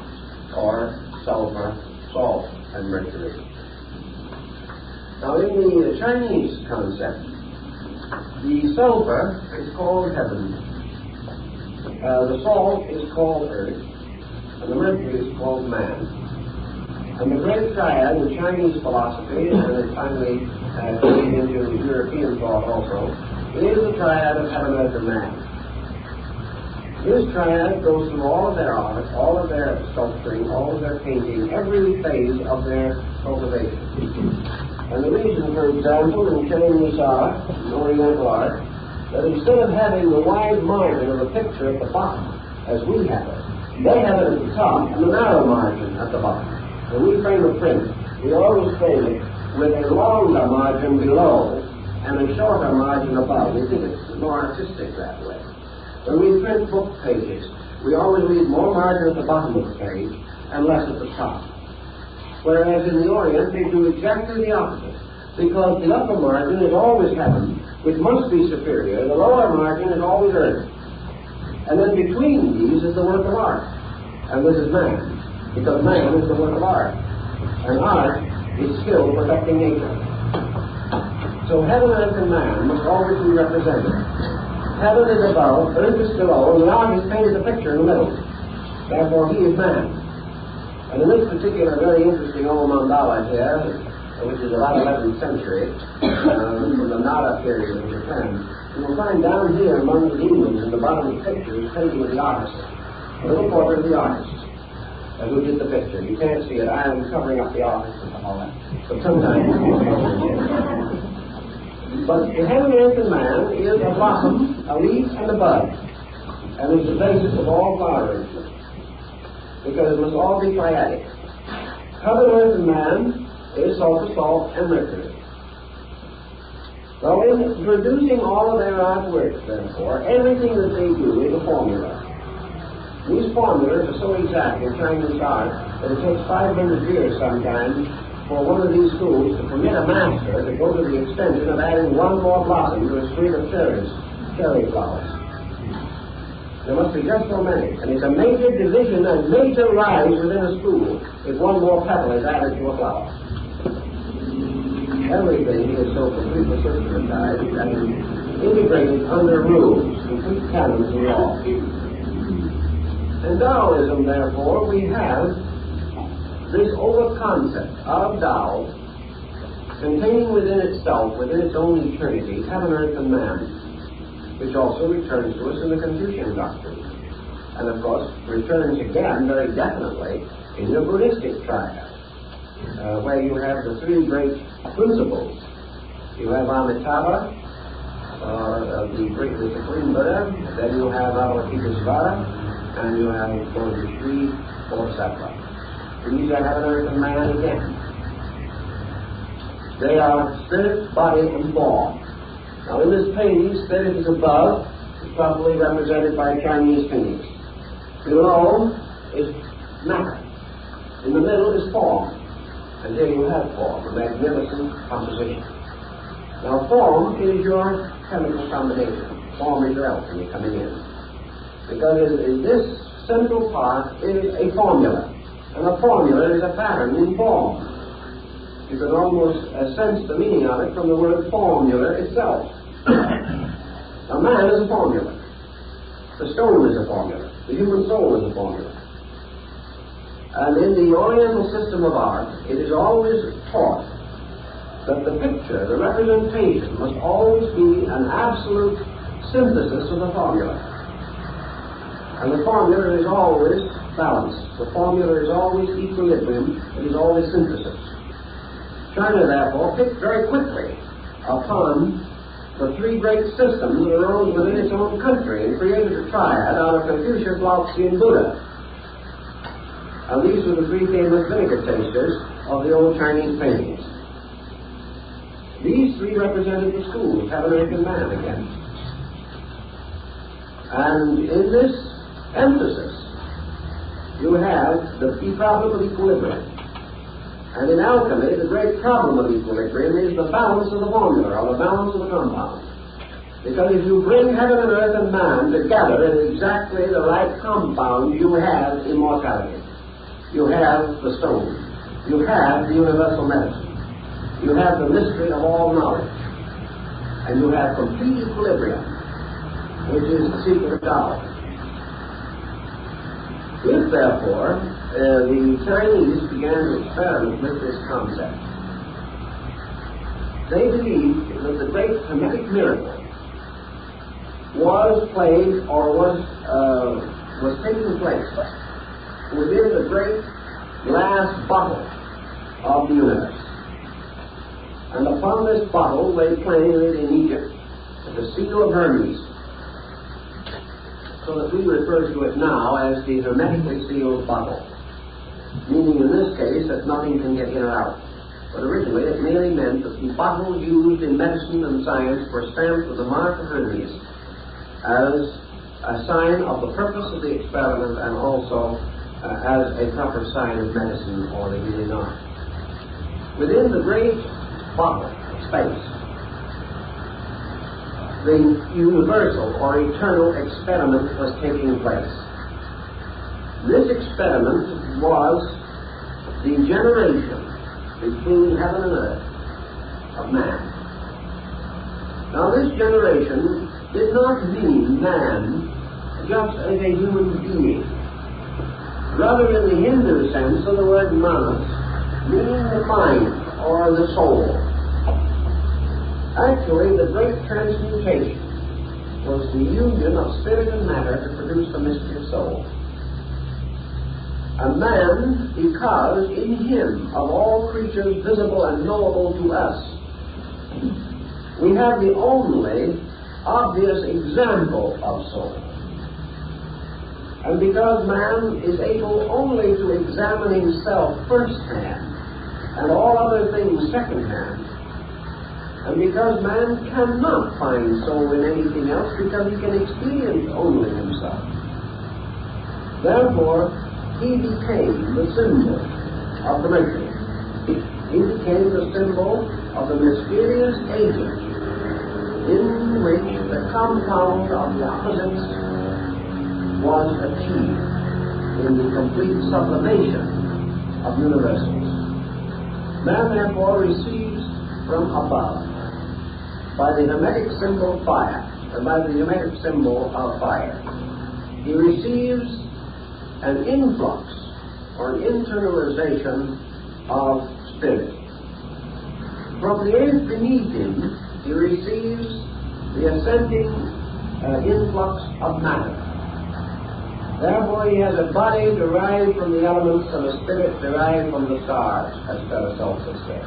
or sulfur, salt, and mercury. Now in the Chinese concept, the sulfur is called heaven, the salt is called earth, and the mercury is called man. And the great triad in Chinese philosophy, and it finally came into European thought also, is the triad of heaven, earth, and man. This triad goes through all of their art, all of their sculpturing, all of their painting, every phase of their cultivation. And the reason, for example, in Chinese art, Oriental art, that instead of having the wide margin of the picture at the bottom, as we have it, they have it at the top and the narrow margin at the bottom. When we frame a print, we always frame it with a longer margin below and a shorter margin above. We think it's more artistic that way. When we print book pages, we always leave more margin at the bottom of the page and less at the top. Whereas in the Orient, they do exactly the opposite, because the upper margin is always heaven, which must be superior. The lower margin is always earth. And then between these is the work of art. And this is man, because man is the work of art. And art is skill perfecting nature. So heaven, earth, and man must always be represented. Heaven is above, earth is below, and the artist painted the picture in the middle. Therefore, he is man. And in this particular very interesting old mandala here, which is about 11th century, from the Nara period in Japan, you will find down here among the demons in the bottom of the picture is painting of the artist. A little portrait of the artist who did the picture. You can't see it. I am covering up the artist and all that. But sometimes But the heaven, earth, and man is a blossom, a leaf, and a bud, and is the basis of all flower arrangement, because it must all be triadic. Heaven, earth, and man is sulfur, salt, and mercury. So in producing all of their artworks, therefore, everything that they do is a formula. These formulas are so exact in Chinese art that it takes 500 years sometimes for one of these schools to permit a master to go to the extension of adding one more blossom to a string of cherry flowers. There must be just so many. And it's a major division, a major rise within a school if one more petal is added to a flower. Everything is so completely systematized and integrated under rules, complete canons of law. In Taoism, therefore, we have this over-concept of Tao containing within itself, within its own eternity, heaven, earth, and man, which also returns to us in the Confucian doctrine. And, of course, returns again very definitely in the Buddhistic triad, where you have the three great principles. You have Amitabha, the Supreme Buddha, then you have Avalokitesvara, and you have the Sri Bodhisattva. These are heaven, earth, and man again. They are spirit, body, and form. Now in this painting, spirit is above, is properly represented by Chinese fingers. Below is matter. In the middle is form. And here you have form, a magnificent composition. Now form is your chemical combination. Form is your alchemy coming in. Because in this central part is a formula. And a formula is a pattern in form. You can almost sense the meaning of it from the word formula itself. A man is a formula. The stone is a formula. The human soul is a formula. And in the Oriental system of art, it is always taught that the picture, the representation, must always be an absolute synthesis of the formula. And the formula is always balance. The formula is always equilibrium. It is always synthesis. China, therefore, picked very quickly upon the three great systems that arose within its own country and created a triad out of Confucius, Lao Tzu, and Buddha. And these were the three famous vinegar tasters of the old Chinese paintings. These three represented the schools, heaven, earth, and man again. And in this emphasis, you have the problem of equilibrium. And in alchemy, the great problem of equilibrium is the balance of the formula, or the balance of the compound. Because if you bring heaven and earth and man together in exactly the right compound, you have immortality. You have the stone. You have the universal medicine. You have the mystery of all knowledge. And you have complete equilibrium, which is the secret of Tao. If, therefore, the Chinese began to experiment with this concept, they believed that the great Hermetic miracle was played or was taking place within the great glass bottle of the universe. And upon this bottle lay plainly in Egypt the seal of Hermes, so that we refer to it now as the hermetically sealed bottle, meaning in this case that nothing can get in or out. But originally it merely meant that the bottle used in medicine and science were stamped with the mark of Hermes as a sign of the purpose of the experiment and also as a proper sign of medicine or the healing art. Within the great bottle of space, the universal or eternal experiment was taking place. This experiment was the generation between heaven and earth of man. Now this generation did not mean man just as a human being. Rather, in the Hindu sense of the word manas, meaning the mind or the soul. Actually, the great transmutation was the union of spirit and matter to produce the mystery of soul. A man, because in him, of all creatures visible and knowable to us, we have the only obvious example of soul. And because man is able only to examine himself firsthand and all other things secondhand, and because man cannot find soul in anything else because he can experience only himself, therefore he became the symbol of the mystery. He became the symbol of the mysterious agent in which the compound of the opposites was achieved in the complete sublimation of universals. Man therefore receives from above by the hermetic symbol fire, and by the hermetic symbol of fire, he receives an influx or an internalization of spirit. From the earth beneath him, he receives the ascending influx of matter. Therefore, he has a body derived from the elements and a spirit derived from the stars, as Paracelsus said.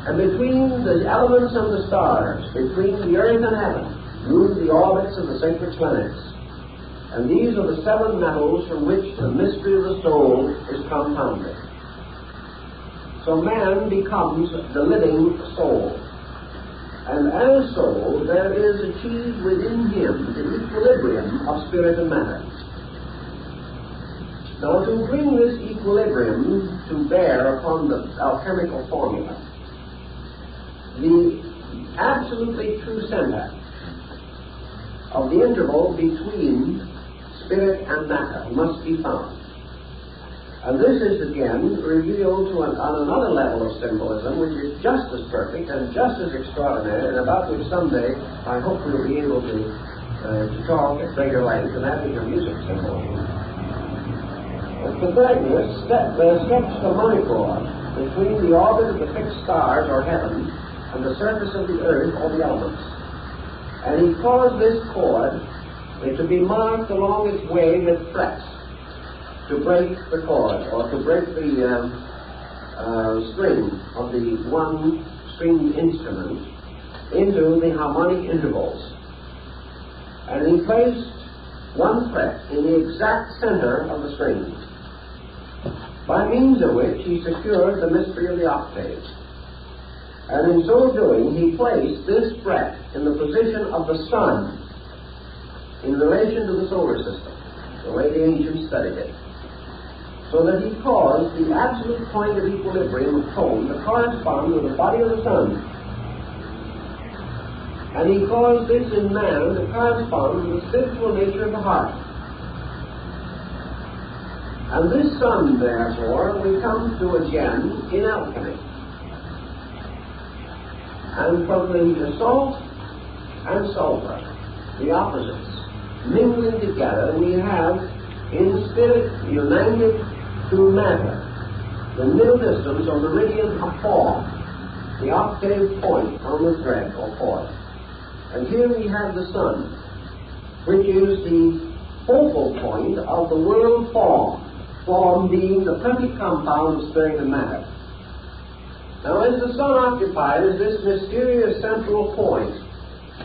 And between the elements and the stars, between the earth and heaven, move the orbits of the sacred planets. And these are the seven metals from which the mystery of the soul is compounded. So man becomes the living soul. And as soul, there is achieved within him the equilibrium of spirit and matter. Now, to bring this equilibrium to bear upon the alchemical formula, the absolutely true center of the interval between spirit and matter must be found. And this is again revealed on another level of symbolism which is just as perfect and just as extraordinary, and about which someday I hope we'll be able to talk at greater length, and that is your music symbolism. Pythagoras sketched a monochord between the orbit of the fixed stars or heaven and the surface of the earth or the elements. And he caused this chord to be marked along its way with frets to break the chord, or to break the string of the one stringed instrument into the harmonic intervals. And he placed one fret in the exact center of the string, by means of which he secured the mystery of the octaves. And in so doing, he placed this fret in the position of the sun in relation to the solar system, the way the ancients studied it, so that he caused the absolute point of equilibrium of tone to correspond with the body of the sun. And he caused this in man to correspond with the spiritual nature of the heart. And this sun, therefore, we come to again in alchemy. And from the salt and sulfur, the opposites, mingling together, we have in spirit united to matter the middle distance or meridian of form, the octave point on the thread or cord. And here we have the sun, which is the focal point of the world form being the perfect compound of spirit and matter. Now, as the sun occupies this mysterious central point,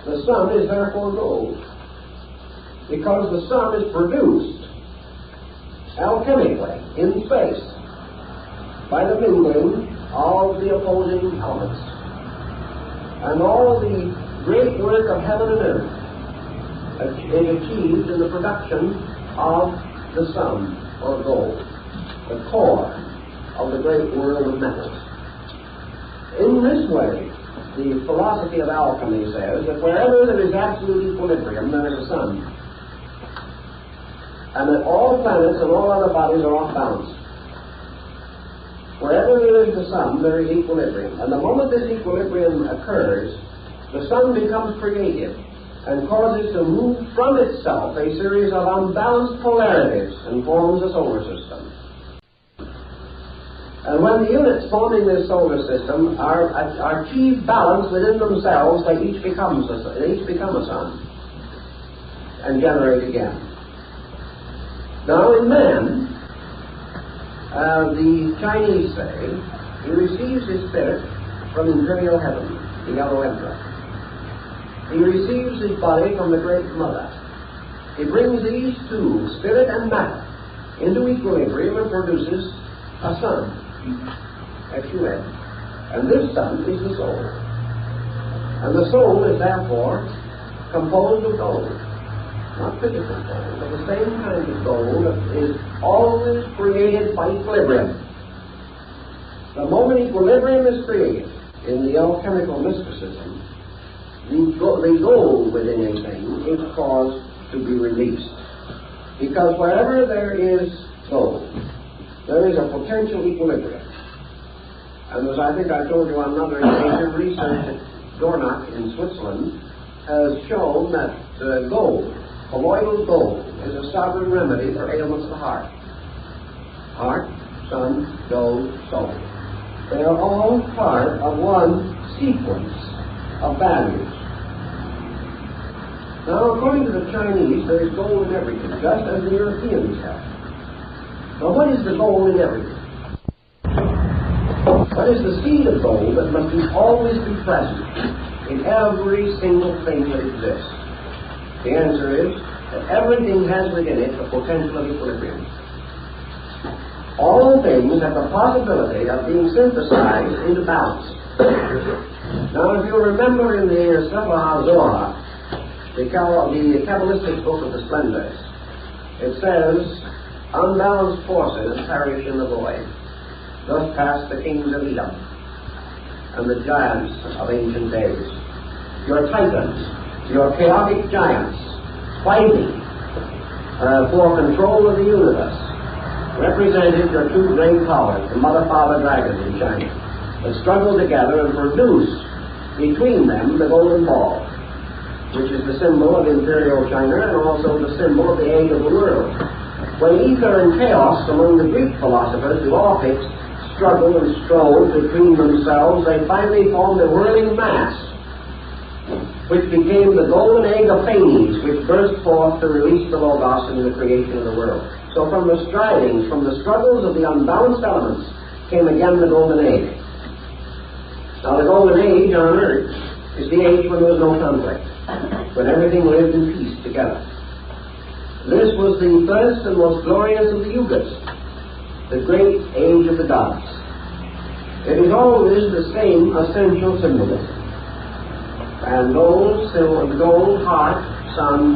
the sun is therefore gold, because the sun is produced alchemically in space by the mingling of the opposing elements. And all the great work of heaven and earth is achieved in the production of the sun, or gold, the core of the great world of metals. In this way, the philosophy of alchemy says that wherever there is absolute equilibrium, there is a sun, and that all planets and all other bodies are off balance. Wherever there is the sun, there is equilibrium. And the moment this equilibrium occurs, the sun becomes creative and causes to move from itself a series of unbalanced polarities and forms a solar system. And when the units forming this solar system are achieve balance within themselves, they each become a sun and generate again. Now in man, the Chinese say, he receives his spirit from imperial heaven, the Yellow Emperor. He receives his body from the Great Mother. He brings these two, spirit and matter, into equilibrium and produces a sun, S-U-N. And this sun is the soul. And the soul is therefore composed of gold. Not physical gold, but the same kind of gold that is always created by equilibrium. The moment equilibrium is created in the alchemical mysticism, the gold within a thing is caused to be released. Because wherever there is gold, there is a potential equilibrium. And as I think I told you on another occasion, research at Dornach in Switzerland has shown that gold, colloidal gold, is a sovereign remedy for ailments of the heart. Heart, sun, gold, soul. They are all part of one sequence of values. Now, according to the Chinese, there is gold in everything, just as the Europeans have. Now, what is the gold in everything? What is the seed of gold that must always be present in every single thing that exists? The answer is that everything has within it the potential of equilibrium. All things have the possibility of being synthesized into balance. Now, if you remember in the Sefer HaZohar, the Kabbalistic book of the Splendors, it says, unbalanced forces perish in the void. Thus passed the kings of Edom and the giants of ancient days. Your titans, your chaotic giants, fighting for control of the universe, represented your two great powers, the mother, father dragons in China, that struggled together and produced between them the golden ball, which is the symbol of imperial China and also the symbol of the age of the world. When ether and chaos among the Greek philosophers, the Orphics, struggled and strove between themselves, they finally formed a whirling mass, which became the golden egg of Phanes, which burst forth to release the Logos into the creation of the world. So from the strivings, from the struggles of the unbalanced elements, came again the golden age. Now the golden age on earth is the age when there was no conflict, when everything lived in peace together. This was the first and most glorious of the yugas, the great age of the gods. It is always the same essential symbolism. And gold, heart, sun,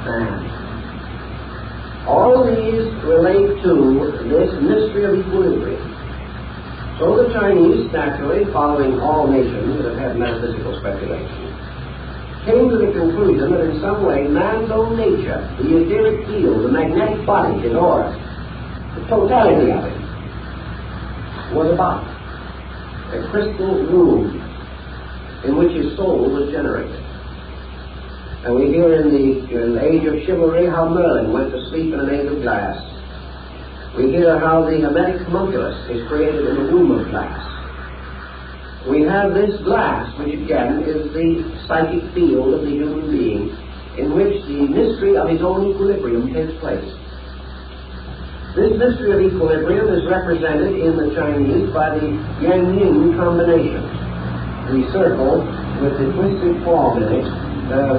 man. All these relate to this mystery of equilibrium. So the Chinese, naturally, following all nations that have had metaphysical speculation, came to the conclusion that in some way man's own nature, the etheric field, the magnetic body, his aura, the totality of it, was a body, a crystal room in which his soul was generated. And we hear in the age of chivalry how Merlin went to sleep in an age of glass. We hear how the Hermetic homunculus is created in a womb of glass. we have this glass, which again is the psychic field of the human being, in which the mystery of his own equilibrium takes place. This mystery of equilibrium is represented in the Chinese by the yang-yin combination. The circle with the twisted form in it,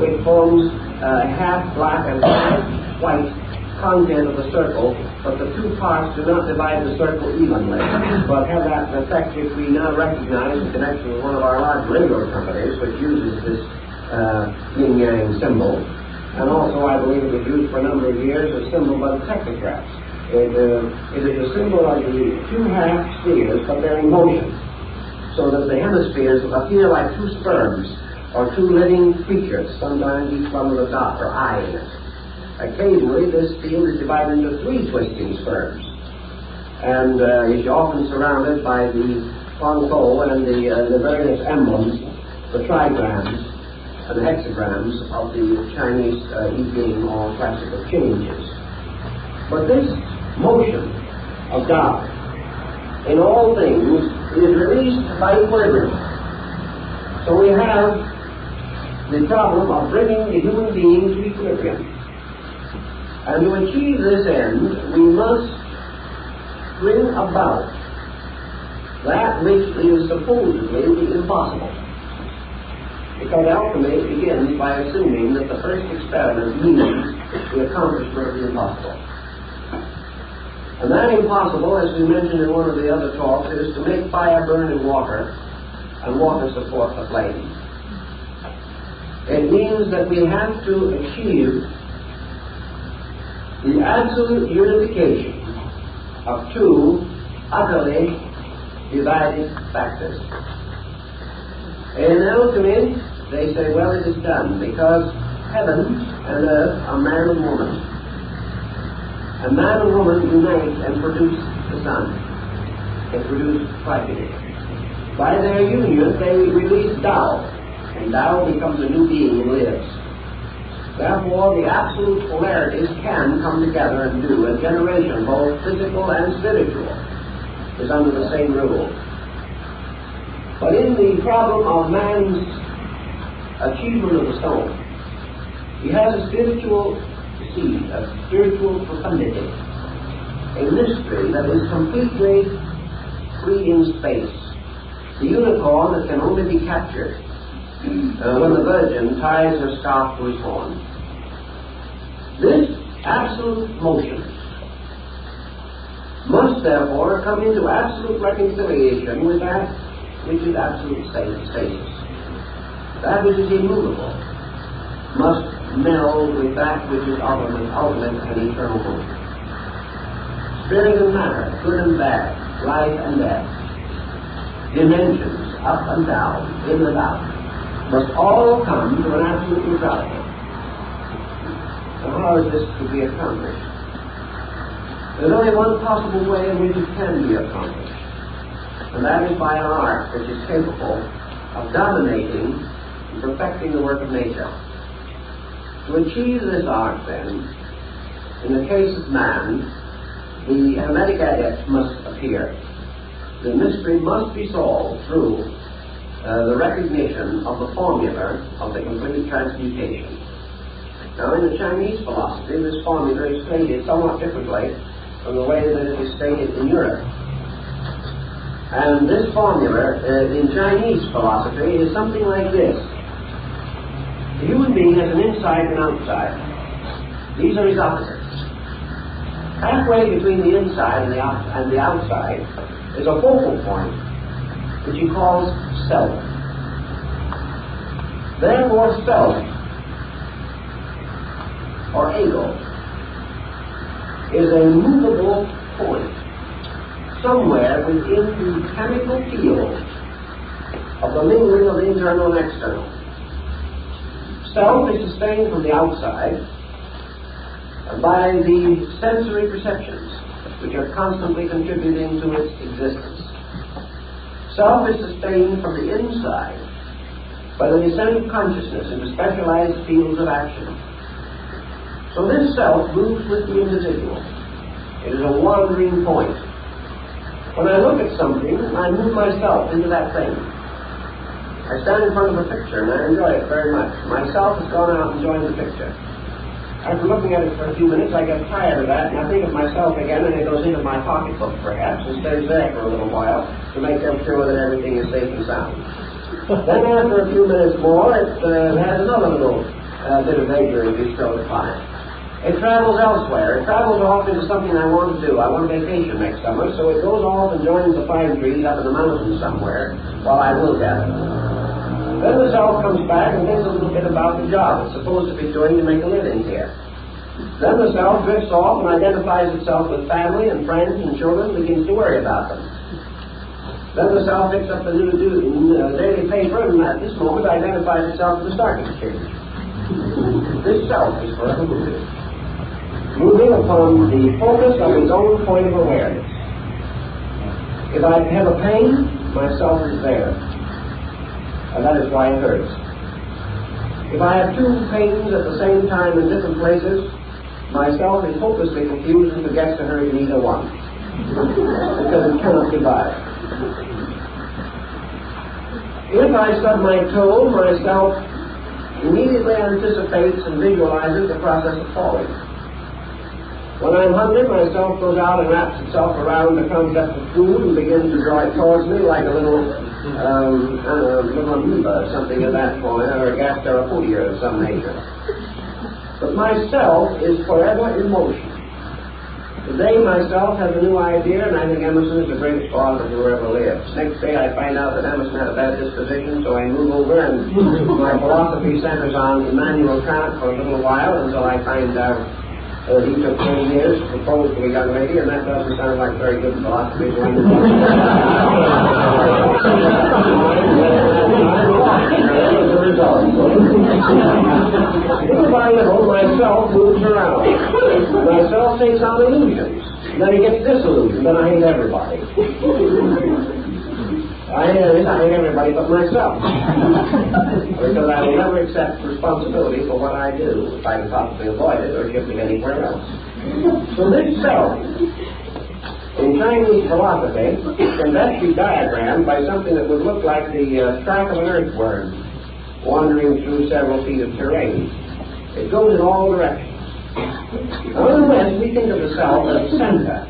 which forms half black and half white content of the circle, but the two parts do not divide the circle evenly, but have that effect which we now recognize in connection with one of our large railroad companies, which uses this yin-yang symbol. And also, I believe it was used for a number of years as a symbol by the technocrats. It is a symbol of the two half spheres, but they're in motion, so that the hemispheres appear like two sperms, or two living creatures, sometimes each one with a dot or eye in it. Occasionally, this field is divided into three twisting sperms, and is often surrounded by the Huangpo and the various emblems, the trigrams and the hexagrams of the Chinese I Ching or classical changes. But this motion of God in all things is released by equilibrium. So we have the problem of bringing the human being to equilibrium. And to achieve this end, we must bring about that which is supposedly the impossible. Because alchemy begins by assuming that the first experiment means the accomplishment of the impossible. And that impossible, as we mentioned in one of the other talks, is to make fire burn in water and water support the flame. It means that we have to achieve the absolute unification of two utterly divided factors. In alchemy, they say, well, it is done because heaven and earth are man and woman. And man and woman unite and produce the sun. They produce tragedy. By their union, they release Tao, and Tao becomes a new being and lives. Therefore, the absolute polarities can come together and do. A generation, both physical and spiritual, is under the same rule. But in the problem of man's achievement of the soul, he has a spiritual seed, a spiritual profundity, a mystery that is completely free in space. The unicorn that can only be captured when the virgin ties her scarf to his horn. This absolute motion must therefore come into absolute reconciliation with that which is absolute stasis. That which is immovable must meld with that which is ultimate and eternal motion. Spirit and matter, good and bad, life and death, dimensions, up and down, in and out, must all come to an absolute neutrality. Now, how is this to be accomplished? There's only one possible way in which it can be accomplished, and that is by an art which is capable of dominating and perfecting the work of nature. To achieve this art, then, in the case of man, the hermetic adept must appear. The mystery must be solved through the recognition of the formula of the complete transmutation. Now, in the Chinese philosophy, this formula is stated somewhat differently from the way that it is stated in Europe. And this formula in Chinese philosophy is something like this. The human being has an inside and outside. These are his opposites. Halfway between the inside and the outside is a focal point, which he calls self. Therefore, self, or ego, is a movable point somewhere within the chemical field of the mingling of the internal and external. Self is sustained from the outside by the sensory perceptions, which are constantly contributing to its existence. Self is sustained from the inside by the descent of consciousness into specialized fields of action. So this self moves with the individual. It is a wandering point. When I look at something, I move myself into that thing. I stand in front of a picture and I enjoy it very much. Myself has gone out and joined the picture. After looking at it for a few minutes, I get tired of that, and I think of myself again, and it goes into my pocketbook, perhaps, and stays there for a little while to make sure that everything is safe and sound. Then after a few minutes more, it has another little bit of vagary bestowed upon it. It travels elsewhere. It travels off into something I want to do. I want a vacation next summer, so it goes off and joins the pine trees up in the mountains somewhere while I look at it. Then the self comes back and thinks a little bit about the job it's supposed to be doing to make a living here. Then the self drifts off and identifies itself with family and friends and children and begins to worry about them. Then the self picks up the new daily paper and at this moment identifies itself with the stock exchange. This self is forever moving upon the focus of its own point of awareness. If I have a pain, myself is there. And that is why it hurts. If I have two pains at the same time in different places, myself is hopelessly confused and forgets to hurt in either one. Because it cannot divide. If I stub my toe, myself immediately anticipates and visualizes the process of falling. When I'm hungry, myself goes out and wraps itself around the concept of food and begins to draw it towards me like a little amoeba or something of that point, or a gasterophodia of some nature. But myself is forever in motion. Today myself has a new idea, and I think Emerson is the greatest philosopher who ever lived. Next day I find out that Emerson had a bad disposition, so I move over and my philosophy centers on Immanuel Kant for a little while until I find out he took 20 years to propose to a young lady, and that doesn't sound like very good philosophy. Little by little, myself moves around. Myself takes on illusions. Then he gets disillusioned. Then I hate everybody. I hate everybody but myself. Because I will never accept responsibility for what I do if I can possibly avoid it or shift it anywhere else. So this self, in Chinese philosophy, can best be diagrammed by something that would look like the track of an earthworm wandering through several feet of terrain. It goes in all directions. Now in the West, we think of the self as a center,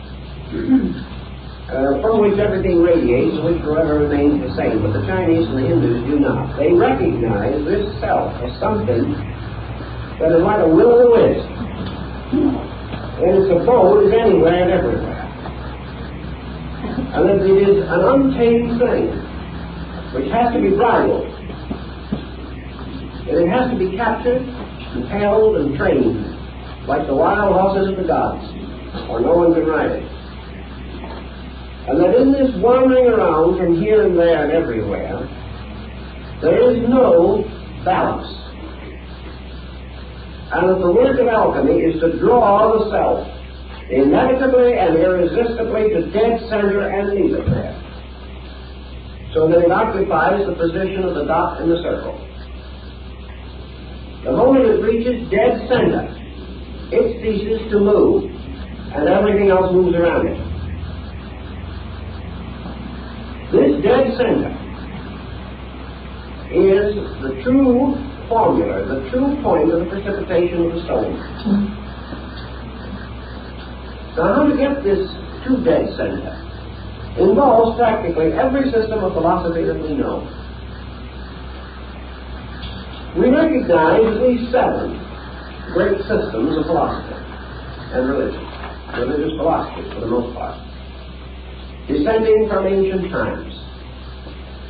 from which everything radiates and which forever remains the same. But the Chinese and the Hindus do not. They recognize this self as something that is like a will-o'-the-wisp. And its abode is anywhere and everywhere. And that it is an untamed thing, which has to be bridled. And it has to be captured and held and trained, like the wild horses of the gods, or no one can ride it. And that in this wandering around from here and there and everywhere, there is no balance. And that the work of alchemy is to draw the self inevitably and irresistibly to dead center and leave it there, so that it occupies the position of the dot in the circle. The moment it reaches dead center, it ceases to move, and everything else moves around it. This dead center is the true formula, the true point of the precipitation of the stone. Now, how to get this to dead center involves practically every system of philosophy that we know. We recognize at least 7 great systems of philosophy and religion, religious philosophy for the most part, descending from ancient times.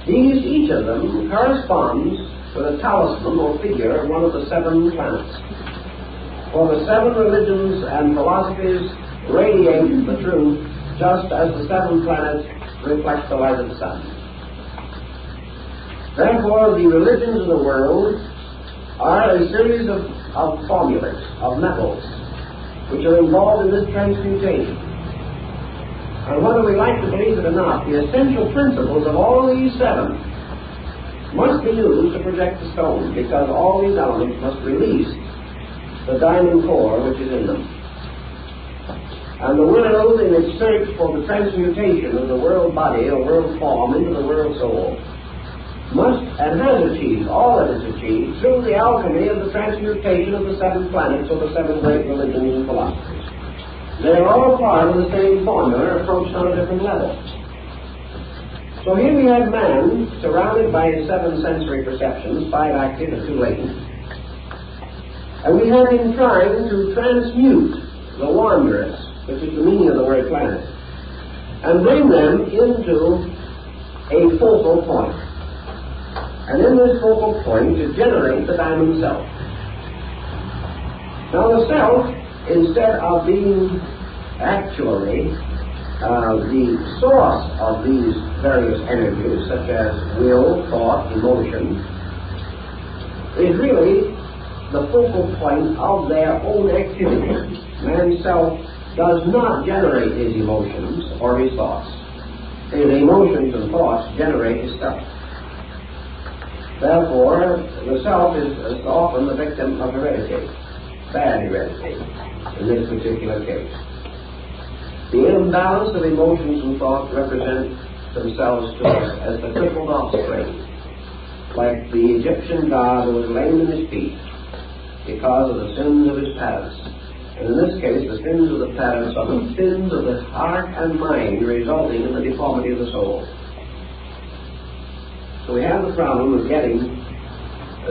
Each of them corresponds with a talisman or figure of one of the 7 planets. For the 7 religions and philosophies radiate the truth just as the 7 planets reflect the light of the sun. Therefore, the religions of the world are a series of formulas, of metals, which are involved in this transmutation. And whether we like to believe it or not, the essential principles of all these 7 must be used to project the stone, because all these elements must release the diamond core which is in them. And the world, in its search for the transmutation of the world body or world form into the world soul, must and has achieved all that it's achieved through the alchemy of the transmutation of the 7 planets or the 7 great religions and philosophies. They're all part of the same formula approached on a different level. So here we have man surrounded by his 7 sensory perceptions, 5 active and 2 latent. And we have him trying to transmute the wanderers, which is the meaning of the word planet, and bring them into a focal point. And in this focal point to generate the diamond self. Now the self, instead of being actually the source of these various energies, such as will, thought, emotion, is really the focal point of their own activity. Man's self does not generate his emotions or his thoughts. His emotions and thoughts generate his stuff. Therefore, the self is often the victim of heredity, bad heredity, in this particular case. The imbalance of emotions and thoughts represent themselves to us as the crippled offspring, like the Egyptian god who was lame in his feet because of the sins of his parents. And in this case, the sins of the parents are the sins of the heart and mind, resulting in the deformity of the soul. So we have the problem of getting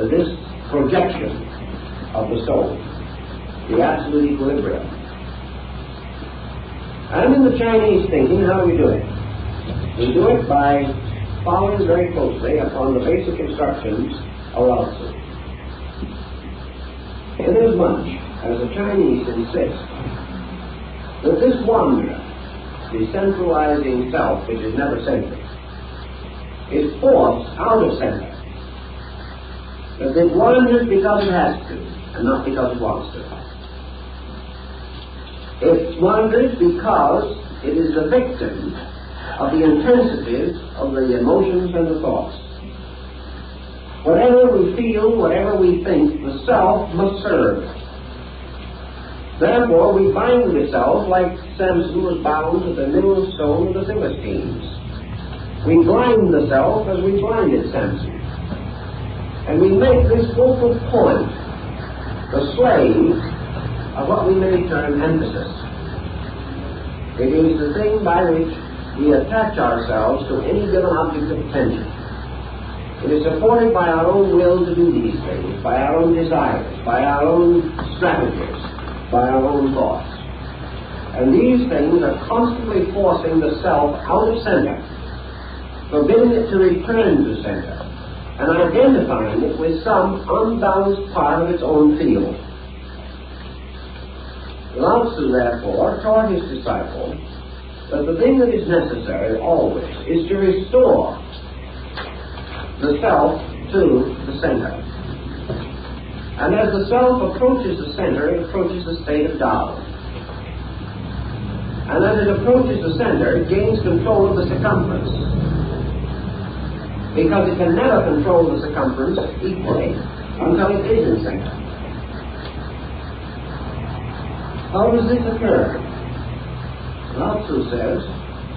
this projection of the soul, the absolute equilibrium. And in the Chinese thinking, how do we do it? We do it by following very closely upon the basic instructions of Lao Tzu. Inasmuch as the Chinese insist that this wanderer, the centralizing self which is never centered, is forced out of center. That it wanders because it has to, and not because it wants to. It wanders because it is the victim of the intensities of the emotions and the thoughts. Whatever we feel, whatever we think, the self must serve. Therefore, we bind the self like Samson was bound to the millstone of the Philistines. We blind the self as we blinded Samson. And we make this focal point the slave of what we may term emphasis. It is the thing by which we attach ourselves to any given object of attention. It is supported by our own will to do these things, by our own desires, by our own strategies, by our own thoughts. And these things are constantly forcing the self out of center, forbidding it to return to center, and identifying it with some unbalanced part of its own field. Lao Tzu, therefore, taught his disciple that the thing that is necessary always is to restore the self to the center. And as the self approaches the center, it approaches the state of Tao. And as it approaches the center, it gains control of the circumference. Because it can never control the circumference equally until it is in center. How does this occur? Lao Tzu says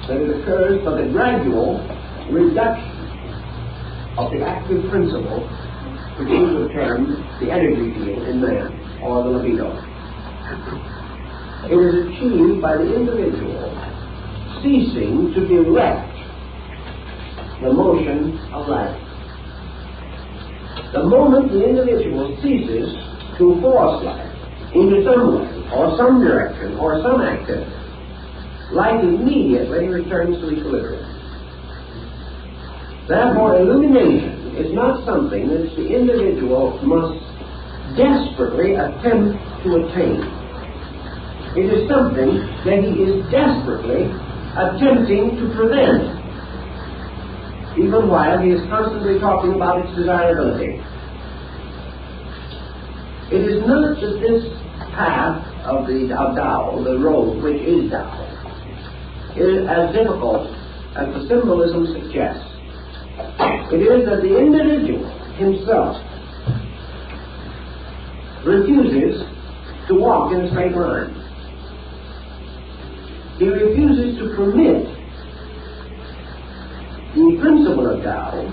that it occurs by the gradual reduction of the active principle, which we would term the energy field in man, or the libido. It is achieved by the individual ceasing to direct the motion of life. The moment the individual ceases to force life into some way, or some direction, or some activity, life immediately returns to equilibrium. Therefore, illumination is not something that the individual must desperately attempt to attain. It is something that he is desperately attempting to prevent, even while he is constantly talking about its desirability. It is not that this path of Tao, the road which is Tao, is as difficult as the symbolism suggests. It is that the individual himself refuses to walk in a straight line. He refuses to permit the principle of Tao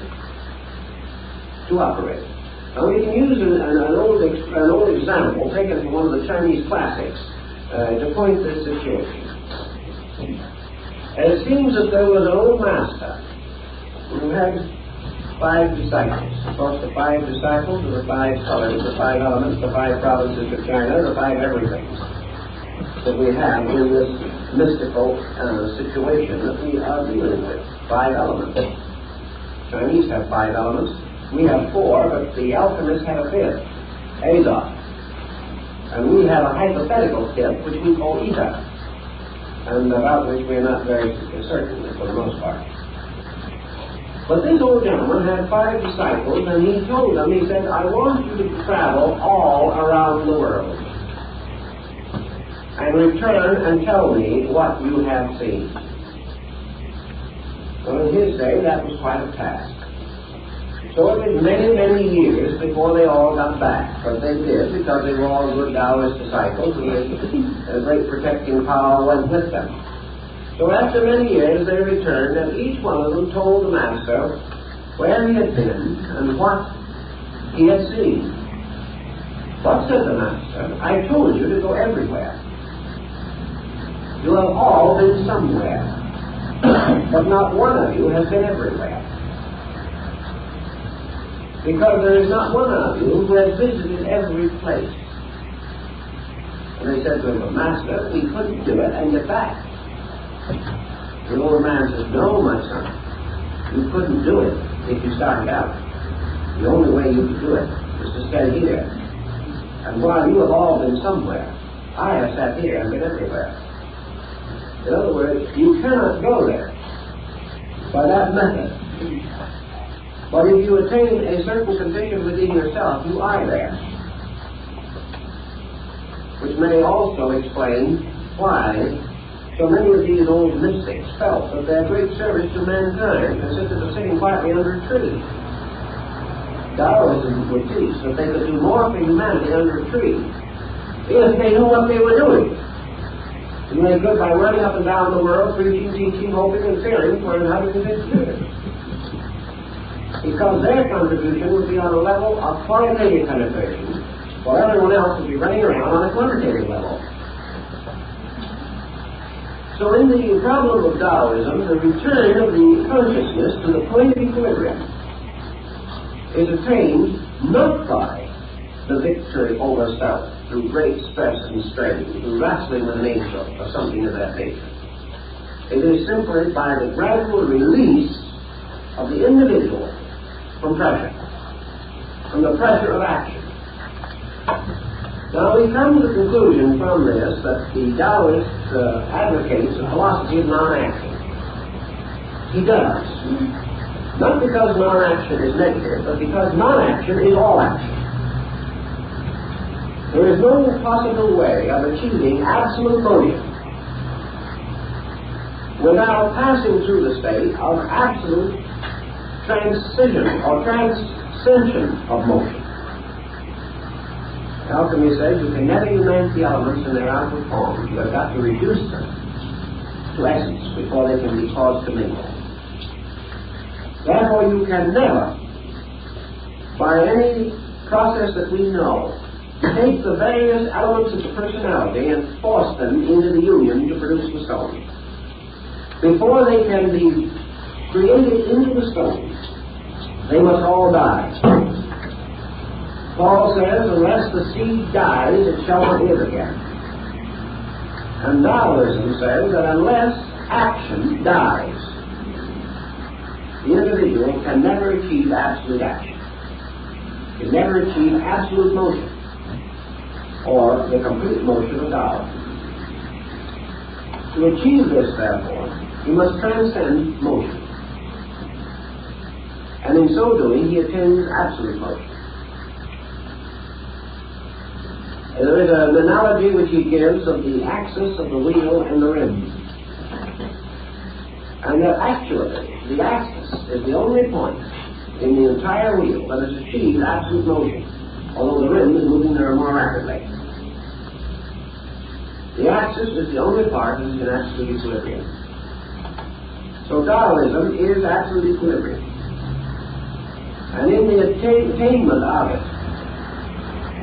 to operate. Now we can use an old example taken from one of the Chinese classics to point this situation. It seems that there was an old master who had 5 disciples. Of course, the 5 disciples are the 5 colors, the 5 elements, the 5 provinces of China, the 5 everythings that we have in this mystical situation that we are dealing with. 5 elements. Chinese have 5 elements. We have 4, but the alchemists have a 5th, azot. And we have a hypothetical 5th, which we call ether, and about which we are not very certain for the most part. But this old gentleman had 5 disciples, and he told them, he said, I want you to travel all around the world and return and tell me what you have seen. Well, in his day, that was quite a task. So it was many, many years before they all got back. But they did, because they were all good Taoist disciples, and a great protecting power went with them. So after many years they returned, and each one of them told the master where he had been and what he had seen. What said the master? I told you to go everywhere. You have all been somewhere, but not one of you has been everywhere. Because there is not one of you who has visited every place. And they said to him, but Master, we couldn't do it and get back. The old man says, no, my son, you couldn't do it if you started out. The only way you could do it is to stay here. And while you have all been somewhere, I have sat here and been everywhere. In other words, you cannot go there by that method. But if you attain a certain condition within yourself, you are there. Which may also explain why so many of these old mystics felt that their great service to mankind consisted of sitting quietly under a tree. Taoism would teach that they could do more for humanity under a tree if they knew what they were doing. And they could by running up and down the world, preaching, teaching, hoping, and fearing for inhabitants and years. Because their contribution would be on a level of qualitative penetration, while everyone else would be running around on a quantitative level. So in the problem of Taoism, the return of the consciousness to the point of equilibrium is attained not by the victory over self through great stress and strain, through wrestling with an angel or something of that nature. It is simply by the gradual release of the individual from pressure, from the pressure of action. Now we come to the conclusion from this that the Taoist advocates a philosophy of non-action. He does. Not because non-action is negative, but because non-action is all action. There is no possible way of achieving absolute motion without passing through the state of absolute transition or transcension of motion. Alchemy says you can never unite the elements in their outward forms. You have got to reduce them to essence before they can be caused to mingle. Therefore, you can never, by any process that we know, take the various elements of the personality and force them into the union to produce the stone. Before they can be created into the stone, they must all die. Paul says, unless the seed dies, it shall not live again. And Taoism says that unless action dies, the individual can never achieve absolute action. Can never achieve absolute motion, or the complete motion of Tao. To achieve this, therefore, he must transcend motion. And in so doing, he attains absolute motion. There is an analogy which he gives of the axis of the wheel and the rim. And that actually, the axis is the only point in the entire wheel that has achieved absolute motion, although the rim is moving there more rapidly. The axis is the only part that is in absolute equilibrium. So Taoism is absolute equilibrium. and in the attainment of it,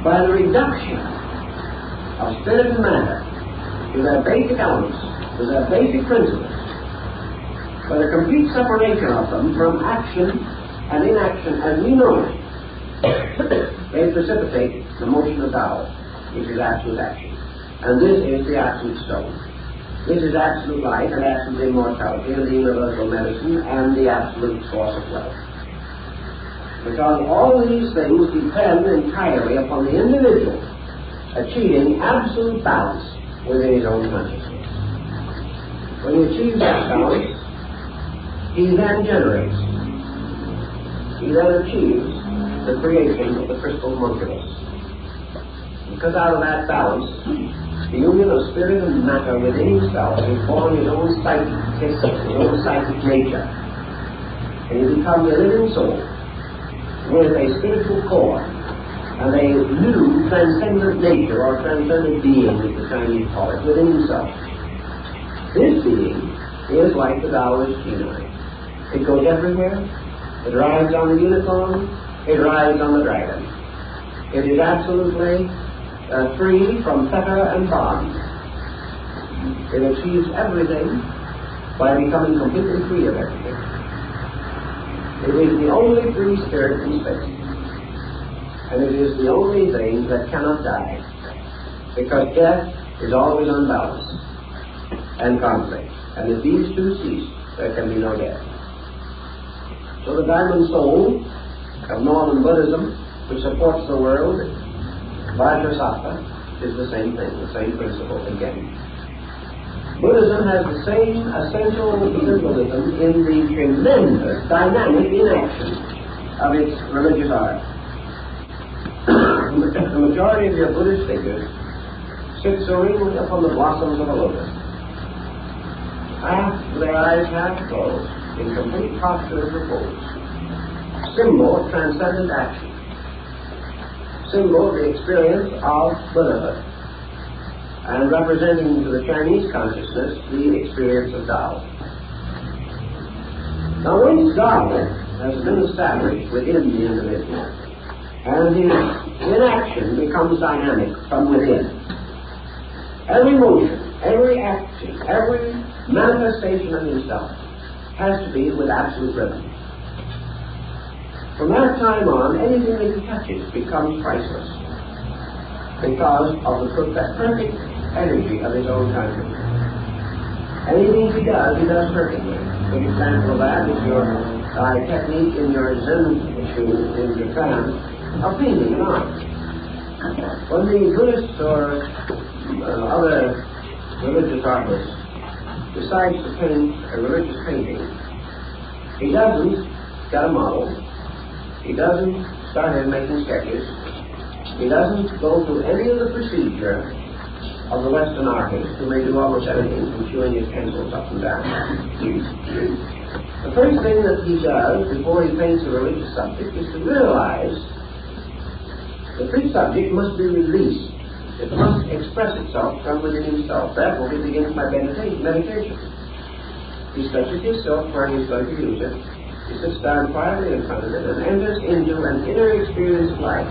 by the reduction of spirit and matter to their basic elements, to their basic principles, by the complete separation of them from action and inaction as we know it, they precipitate the motion of Tao, which is absolute action. And this is the absolute stone. This is absolute life and absolute immortality and the universal medicine and the absolute source of wealth. Because all these things depend entirely upon the individual achieving absolute balance within his own consciousness. When he achieves that balance, he then generates, he then achieves the creation of the crystal modulus. Because out of that balance, the union of spirit and matter within himself is born his own psychic system, his own psychic nature. And he becomes a living soul with a spiritual core and a new transcendent nature or transcendent being, as the Chinese call it, within himself. This being is like the Taoist genii. It goes everywhere. It rides on the unicorn. It rides on the dragon. It is absolutely free from fetter and bond. It achieves everything by becoming completely free of everything. It is the only free spirit in space. And it is the only thing that cannot die. Because death is always unbalanced and conflict. And if these two cease, there can be no death. So the diamond soul of Northern Buddhism, which supports the world, Vajrasattva, is the same thing, the same principle again. Buddhism has the same essential symbolism in the tremendous dynamic inaction of its religious art. The majority of your Buddhist figures sit serenely upon the blossoms of a lotus, their eyes half closed, in complete posture of repose, symbol of transcendent action, symbol of the experience of Buddhahood, and representing to the Chinese consciousness the experience of Tao. Now, once Tao has been established within the individual, and his inaction becomes dynamic from within, every motion, every action, every manifestation of himself has to be with absolute rhythm. From that time on, anything that he touches becomes priceless because of the perfect energy of his own consciousness. Anything he does perfectly. A good example of that is your technique in your Zen shoe in Japan of painting and art. When the Buddhist or other religious artist decides to paint a religious painting, he doesn't get a model. He doesn't start in making sketches. He doesn't go through any of the procedure of the Western artist who may do almost anything from chewing his pencils up and down. The first thing that he does before he paints a religious subject is to realize the free subject must be released. It must express itself from within himself. Therefore, he begins by meditation. He stretches his silk where he is going to use it. He sits down quietly in front of it and enters into an inner experience of life.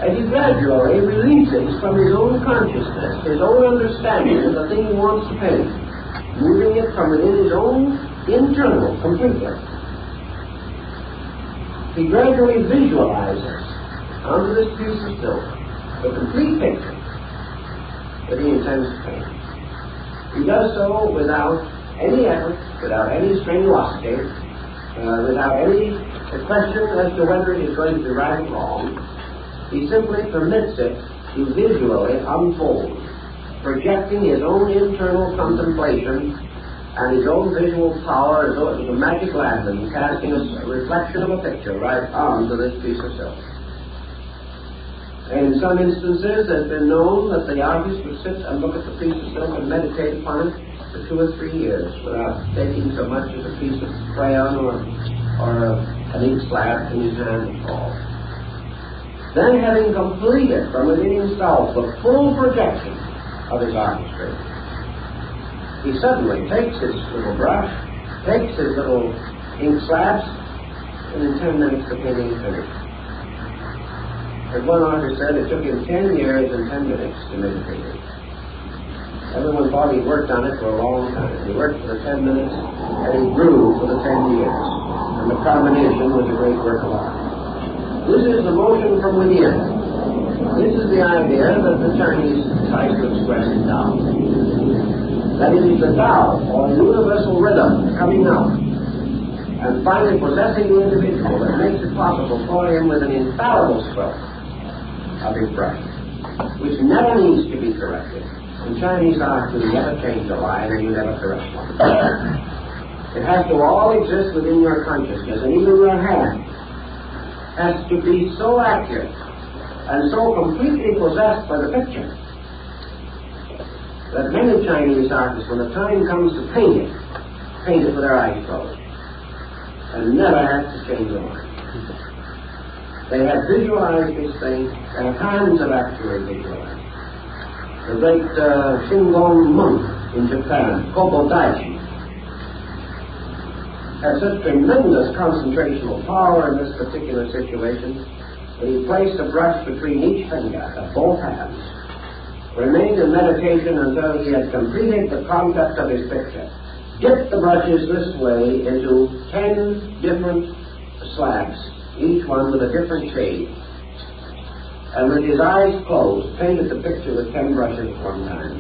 As he gradually releases from his own consciousness, his own understanding of the thing he wants to paint, moving it from within his own internal completely, he gradually visualizes onto this piece of silk the complete picture that he intends to paint. He does so without any effort, without any strenuosity, without any question as to whether it is going to be right or wrong. He simply permits it to visually unfold, projecting his own internal contemplation and his own visual power as though it was a magic lantern, casting a reflection of a picture right onto this piece of silk. And in some instances, it's been known that the artist would sit and look at the piece of silk and meditate upon it for 2 or 3 years without taking so much as a piece of crayon or an ink slab in his hand at all. Then, having completed from within himself the full projection of his artistry, he suddenly takes his little brush, takes his little ink slabs, and in 10 minutes the painting is finished. As one artist said, it took him 10 years and 10 minutes to make a painting. Everyone thought he worked on it for a long time. He worked for the 10 minutes, and he grew for the 10 years. And the combination was a great work of art. This is the motion from within. This is the idea that the Chinese try to express in Tao. That it is the Tao, or universal rhythm, coming out and finally possessing the individual that makes it possible for him with an infallible stroke of his brush, which never needs to be corrected. In Chinese art, you never change a line and you never correct one. It has to all exist within your consciousness, and even your hand has to be so accurate and so completely possessed by the picture that many Chinese artists, when the time comes to paint it with their eyes closed and never have to change the line. They have visualized this thing, their hands have actually visualized. The great Shingon monk in Japan, Kobo Daichi, had such tremendous concentrational power in this particular situation that he placed a brush between each finger of both hands, remained in meditation until he had completed the concept of his picture, dipped the brushes this way into 10 different slabs, each one with a different shade, and with his eyes closed, painted the picture with 10 brushes at one time,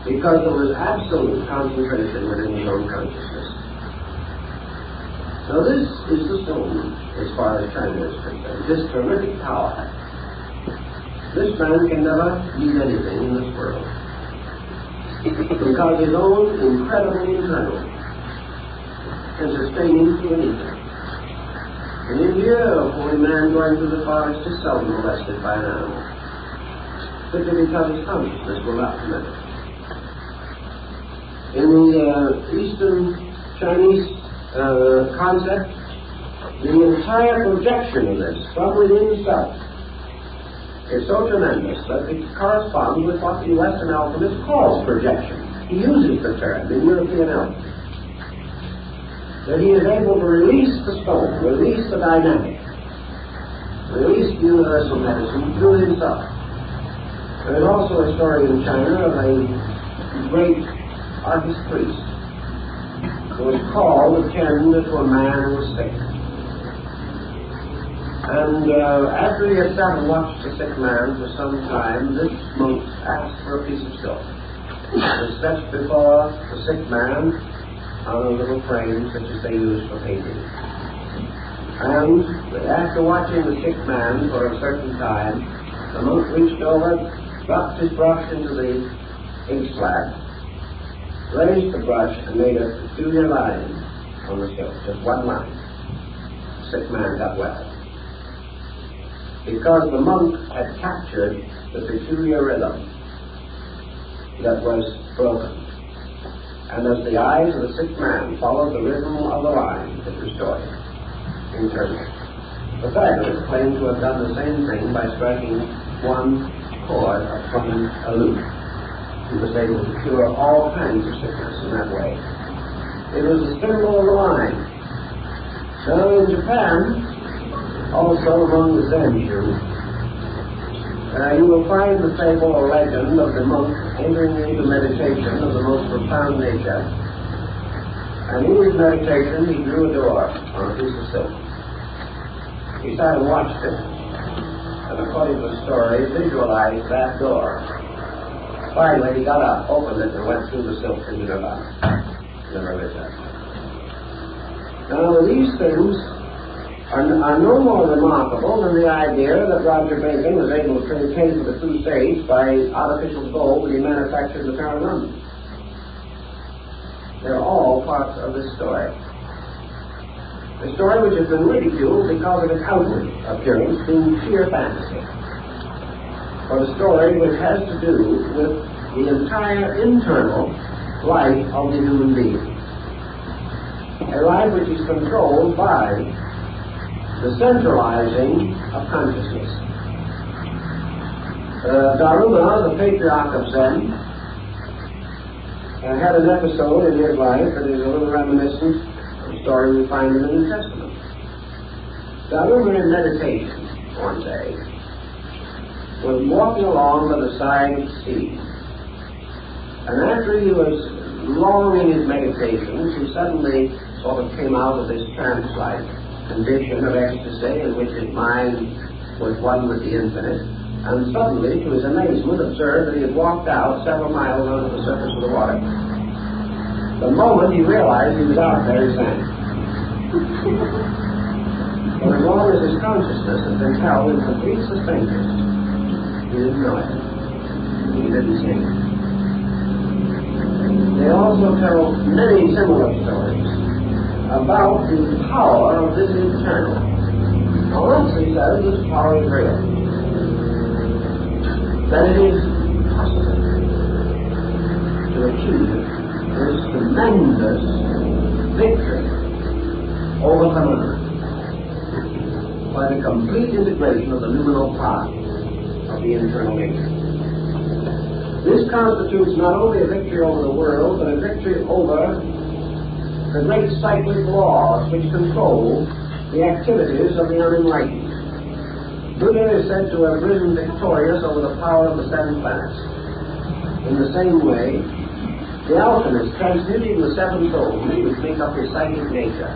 because there was absolute concentration within his own consciousness. Now this is the stone, as far as China is concerned, this terrific power. This man can never need anything in this world, because his own incredible internal can sustain him through anything. In India, a holy man going through the forest is seldom molested by an animal, simply because his consciousness will not permit it. In the Eastern Chinese concept, the entire projection of this from within self is so tremendous that it corresponds with what the Western alchemist calls projection. He uses the term in European alchemy. That he is able to release the stone, release the dynamic, release the universal medicine through himself. There is also a story in China of a great artist priest who was called to tend to a man who was sick. And after he had sat and watched the sick man for some time, this monk asked for a piece of silk. It was stretched before the sick man on a little frame such as they use for painting. And after watching the sick man for a certain time, the monk reached over, dropped his brush into the ink slab, raised the brush, and made a peculiar line on the silk, just one line. The sick man got well. Because the monk had captured the peculiar rhythm that was broken. And as the eyes of the sick man followed the rhythm of the line, it restored him internally. Pythagoras claimed to have done the same thing by striking one chord upon a lute. He was able to cure all kinds of sickness in that way. It was a symbol of the line. So in Japan, also among the Zen Jews, you will find the fable or legend of the monk entering into meditation of the most profound nature. And in his meditation he drew a door on a piece of silk. He sat and watched it, and according to the story, visualized that door. Finally he got up, opened it, and went through the silk into Nirvana. Never returned. Now these things are no more remarkable than the idea that Roger Bacon was able to pay for the Crusades by artificial gold that he manufactured in the Tower of London. They're all parts of this story. A story which has been ridiculed because of its outward appearance being sheer fantasy. For the story which has to do with the entire internal life of the human being. A life which is controlled by the centralizing of consciousness. Daruma, the patriarch of Zen, had an episode in his life that is a little reminiscent The story we find in the New Testament. Now, we were in meditation one day, was walking along by the side of the sea. And after he was long in his meditations, he suddenly sort of came out of this trance-like condition of ecstasy in which his mind was one with the infinite, and suddenly, to his amazement, observed that he had walked out several miles under the surface of the water. The moment he realized he was out there, he sank. But as long as his consciousness had been held in complete suspension, he didn't know it. He didn't sing. They also tell many similar stories about the power of this internal. Now, once he says this power is real, that it is possible to achieve this tremendous victory over phenomena by the complete integration of the luminal part of the internal nature. This constitutes not only a victory over the world, but a victory over the great cyclic laws which control the activities of the unenlightened. Buddha is said to have risen victorious over the power of the 7 planets. In the same way, the alchemist, transmuting the 7 souls which make up his psychic nature,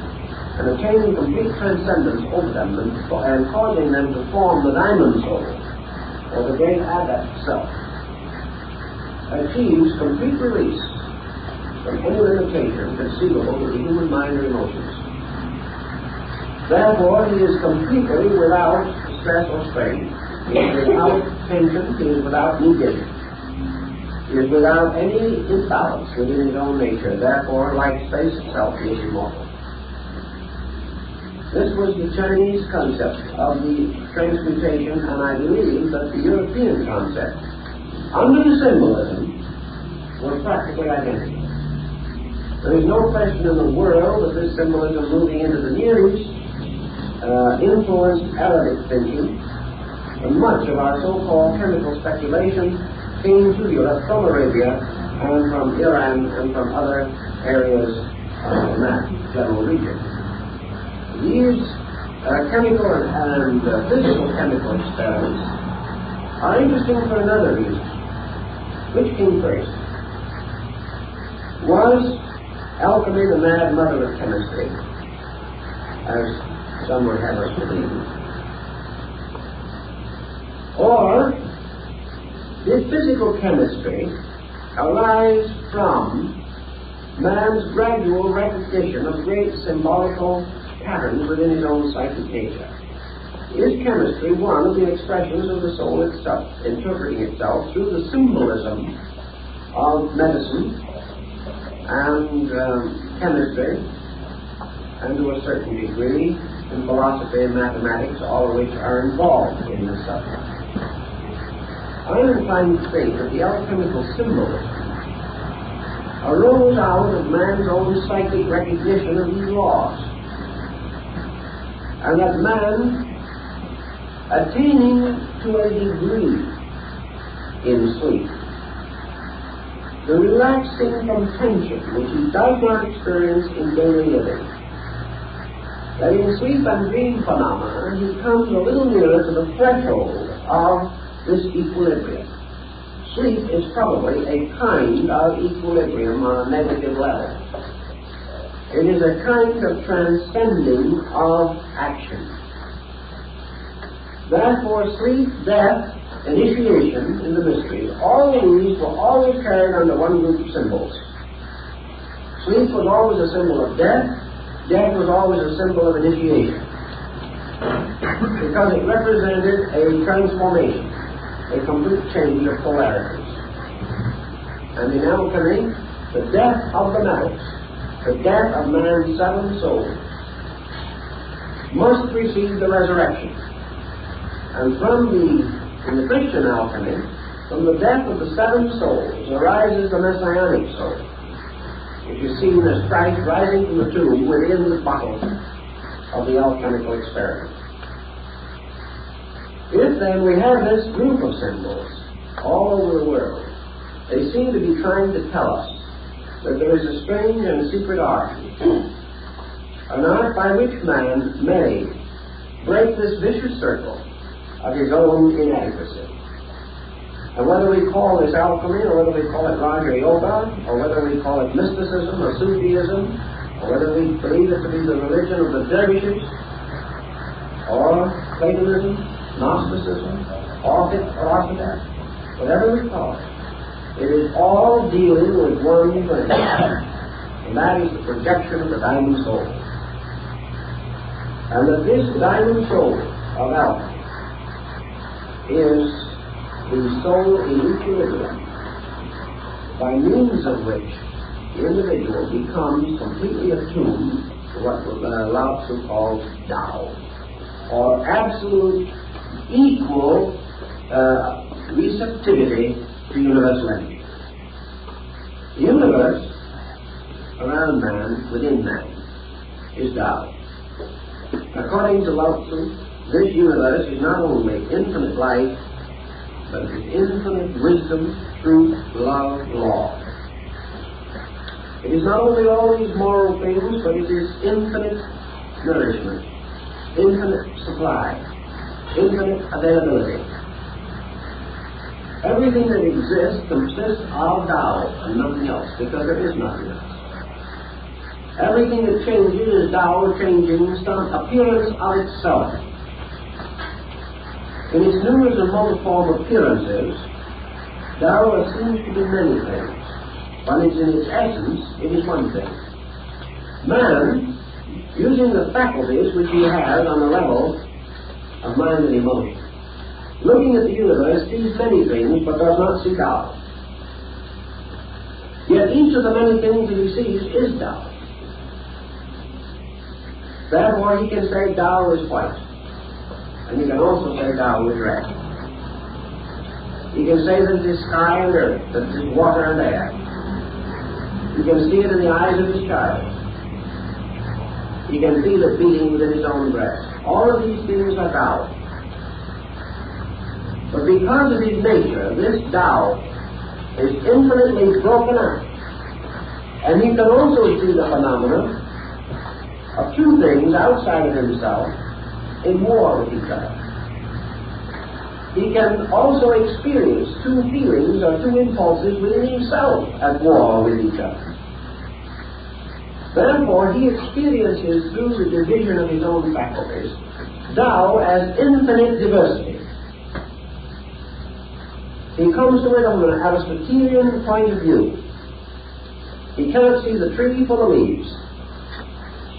and attaining complete transcendence over them, and causing them to form the diamond soul, or the great adept self, achieves complete release from any limitation conceivable to the human mind or emotions. Therefore, he is completely without stress or strain. He is without tension. He is without negation. He is without any imbalance within his own nature. Therefore, like space itself, he is immortal. This was the Chinese concept of the transmutation, and I believe that the European concept, under the symbolism, was practically identical. There is no question in the world that this symbolism moving into the Near East influenced Arabic thinking, and much of our so-called chemical speculation came to Europe from Arabia and from Iran and from other areas in that general region. These chemical and physical chemical experiments are interesting for another reason. Which came first? Was alchemy the mad mother of chemistry, as some would have us believe? Or did physical chemistry arise from man's gradual recognition of great symbolical patterns within his own psychic nature? Is chemistry one of the expressions of the soul itself, interpreting itself through the symbolism of medicine and chemistry, and to a certain degree in philosophy and mathematics, all of which are involved in this subject? I am inclined to think that the alchemical symbolism arose out of man's own psychic recognition of these laws, and that man, attaining to a degree in sleep the relaxing from tension which he does not experience in daily living, that in sleep and dream phenomena he comes a little nearer to the threshold of this equilibrium. Sleep is probably a kind of equilibrium on a negative level. It is a kind of transcending of action. Therefore, sleep, death, initiation in the mysteries, all these were always carried under one group of symbols. Sleep was always a symbol of death. Death was always a symbol of initiation, because it represented a transformation, a complete change of polarities. And in alchemy, the death of the metals, the death of man's 7 souls, must precede the resurrection. And in the Christian alchemy, from the death of the 7 souls arises the messianic soul, which is seen as Christ rising from the tomb within the bottle of the alchemical experiment. If then we have this group of symbols all over the world, they seem to be trying to tell us that there is a strange and secret art an art by which man may break this vicious circle of his own inadequacy. And whether we call this alchemy, or whether we call it Raja Yoga, or whether we call it mysticism or Sufism, or whether we believe it to be the religion of the dervishes, or Platonism, Gnosticism, Orthodox, whatever we call it, it is all dealing with one thing, and that is the projection of the diamond soul. And that this diamond soul of alchemy is the soul in equilibrium, by means of which the individual becomes completely attuned to what Lao Tzu calls Tao, or absolute equal receptivity to universal energy. The universe around man, within man, is Tao. According to Lao Tzu, this universe is not only infinite life, but it is infinite wisdom, truth, love, law. It is not only all these moral things, but it is infinite nourishment, infinite supply, infinite availability. Everything that exists consists of Tao and nothing else, because there is nothing else. Everything that changes is Tao changing some appearance of itself. In its numerous and multiform appearances, Tao seems to be many things, but in its essence, it is one thing. Man, using the faculties which he has on the level of mind and emotion, looking at the universe, sees many things, but does not see Tao. Yet each of the many things that he sees is Tao. Therefore, he can say Tao is white. And he can also say Tao is red. He can say that it is sky and earth, that it is water and air. He can see it in the eyes of his child. He can feel it beating within his own breast. All of these things are Tao. But because of his nature, this Tao is infinitely broken up. And he can also see the phenomena of two things outside of himself in war with each other. He can also experience two feelings or two impulses within himself at war with each other. Therefore, he experiences through the division of his own faculties Tao as infinite diversity. He comes to it from an Aristotelian point of view. He cannot see the tree for the leaves.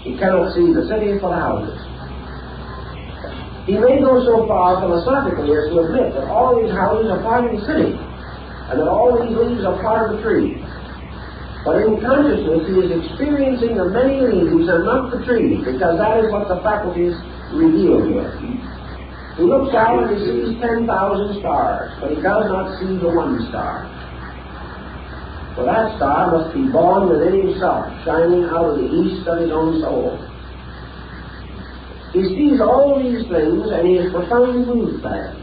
He cannot see the city for the houses. He may go so far philosophically as to admit that all these houses are part of the city, and that all these leaves are part of the tree. But in consciousness, he is experiencing the many leaves and not the tree, because that is what the faculties reveal to him. He looks out and he sees 10,000 stars, but he does not see the one star. For that star must be born within himself, shining out of the east of his own soul. He sees all these things and he is profoundly moved by them.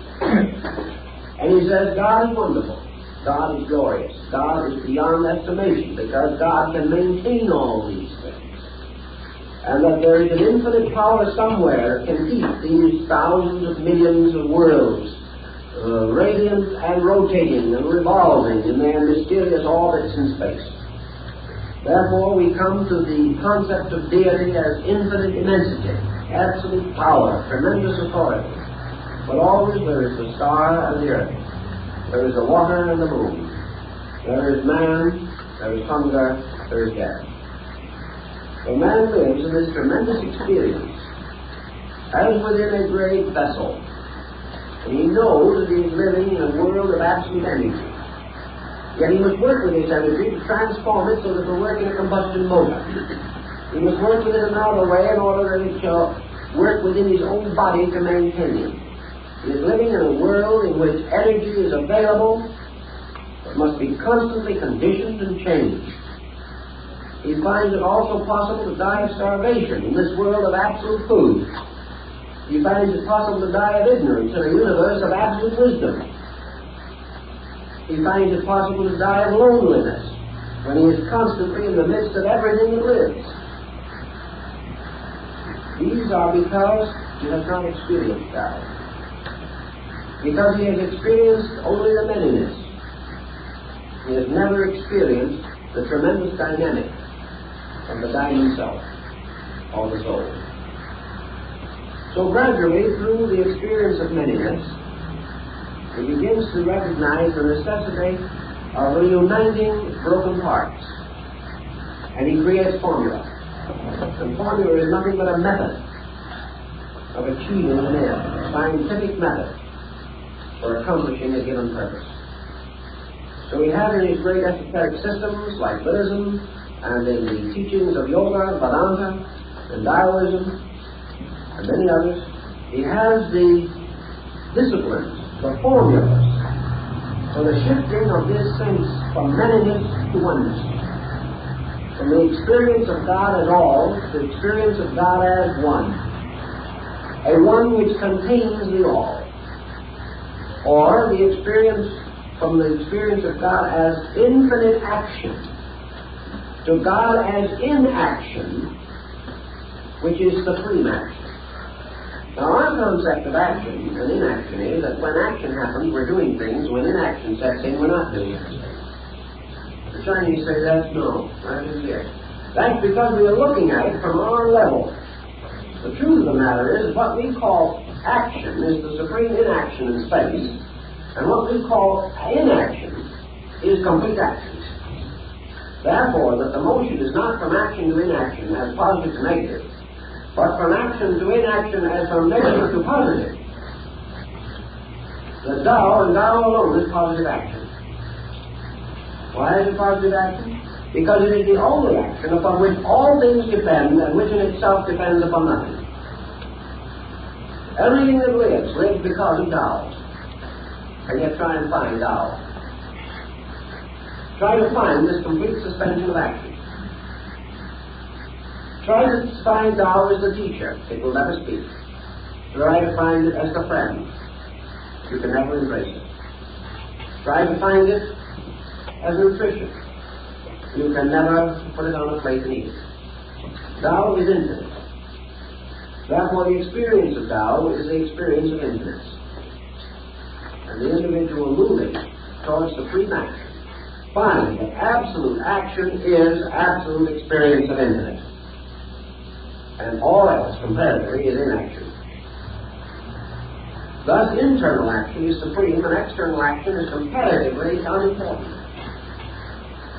And he says, God is wonderful. God is glorious. God is beyond estimation, because God can maintain all these things. And that there is an infinite power somewhere that can keep these thousands of millions of worlds radiant and rotating and revolving in their mysterious orbits in space. Therefore, we come to the concept of deity as infinite immensity, absolute power, tremendous authority. But always there is the star and the earth. There is the water and the moon. There is man, there is hunger, there is death. So man lives in this tremendous experience as within a great vessel. And he knows that he is living in a world of absolute energy. Yet he must work with his energy to transform it so that it will work in a combustion motor. He must work with it another way in order that it shall work within his own body to maintain him. He is living in a world in which energy is available, but must be constantly conditioned and changed. He finds it also possible to die of starvation in this world of absolute food. He finds it possible to die of ignorance in a universe of absolute wisdom. He finds it possible to die of loneliness when he is constantly in the midst of everything that lives. These are because he has not experienced Tao. Because he has experienced only the manyness. He has never experienced the tremendous dynamic of the diamond self, or the soul. So gradually, through the experience of manyness, he begins to recognize the necessity of reuniting broken parts. And he creates formula. And formula is nothing but a method of achieving an end, a scientific method for accomplishing a given purpose. So we have in his great esoteric systems like Buddhism, and in the teachings of Yoga, Vedanta, and Taoism, and many others, he has the disciplines, the formulas, for the shifting of this sense from manyness to oneness. From the experience of God as all to the experience of God as one. A one which contains the all. Or the experience from the experience of God as infinite action to God as inaction, which is supreme action. Now our concept of action and inaction is that when action happens, we're doing things. When inaction sets in, we're not doing anything. The Chinese say that's no, that is it. That's because we are looking at it from our level. The truth of the matter is what we call action is the supreme inaction in space, and what we call inaction is complete action. Therefore, that the motion is not from action to inaction as positive to negative, but from action to inaction as from negative to positive. The Tao and Tao alone is positive action. Why is it positive action? Because it is the only action upon which all things depend and which in itself depends upon nothing. Everything that lives because of Tao. And yet try and find Tao. Try to find this complete suspension of action. Try to find Tao as the teacher. It will never speak. Try to find it as the friend. You can never embrace it. Try to find it as nutrition. You can never put it on a plate and eat it. Tao is infinite. Therefore, the experience of Tao is the experience of infinite. And the individual moving towards supreme action finds that absolute action is absolute experience of infinite. And all else, comparatively, is inaction. Thus, internal action is supreme and external action is comparatively unimportant.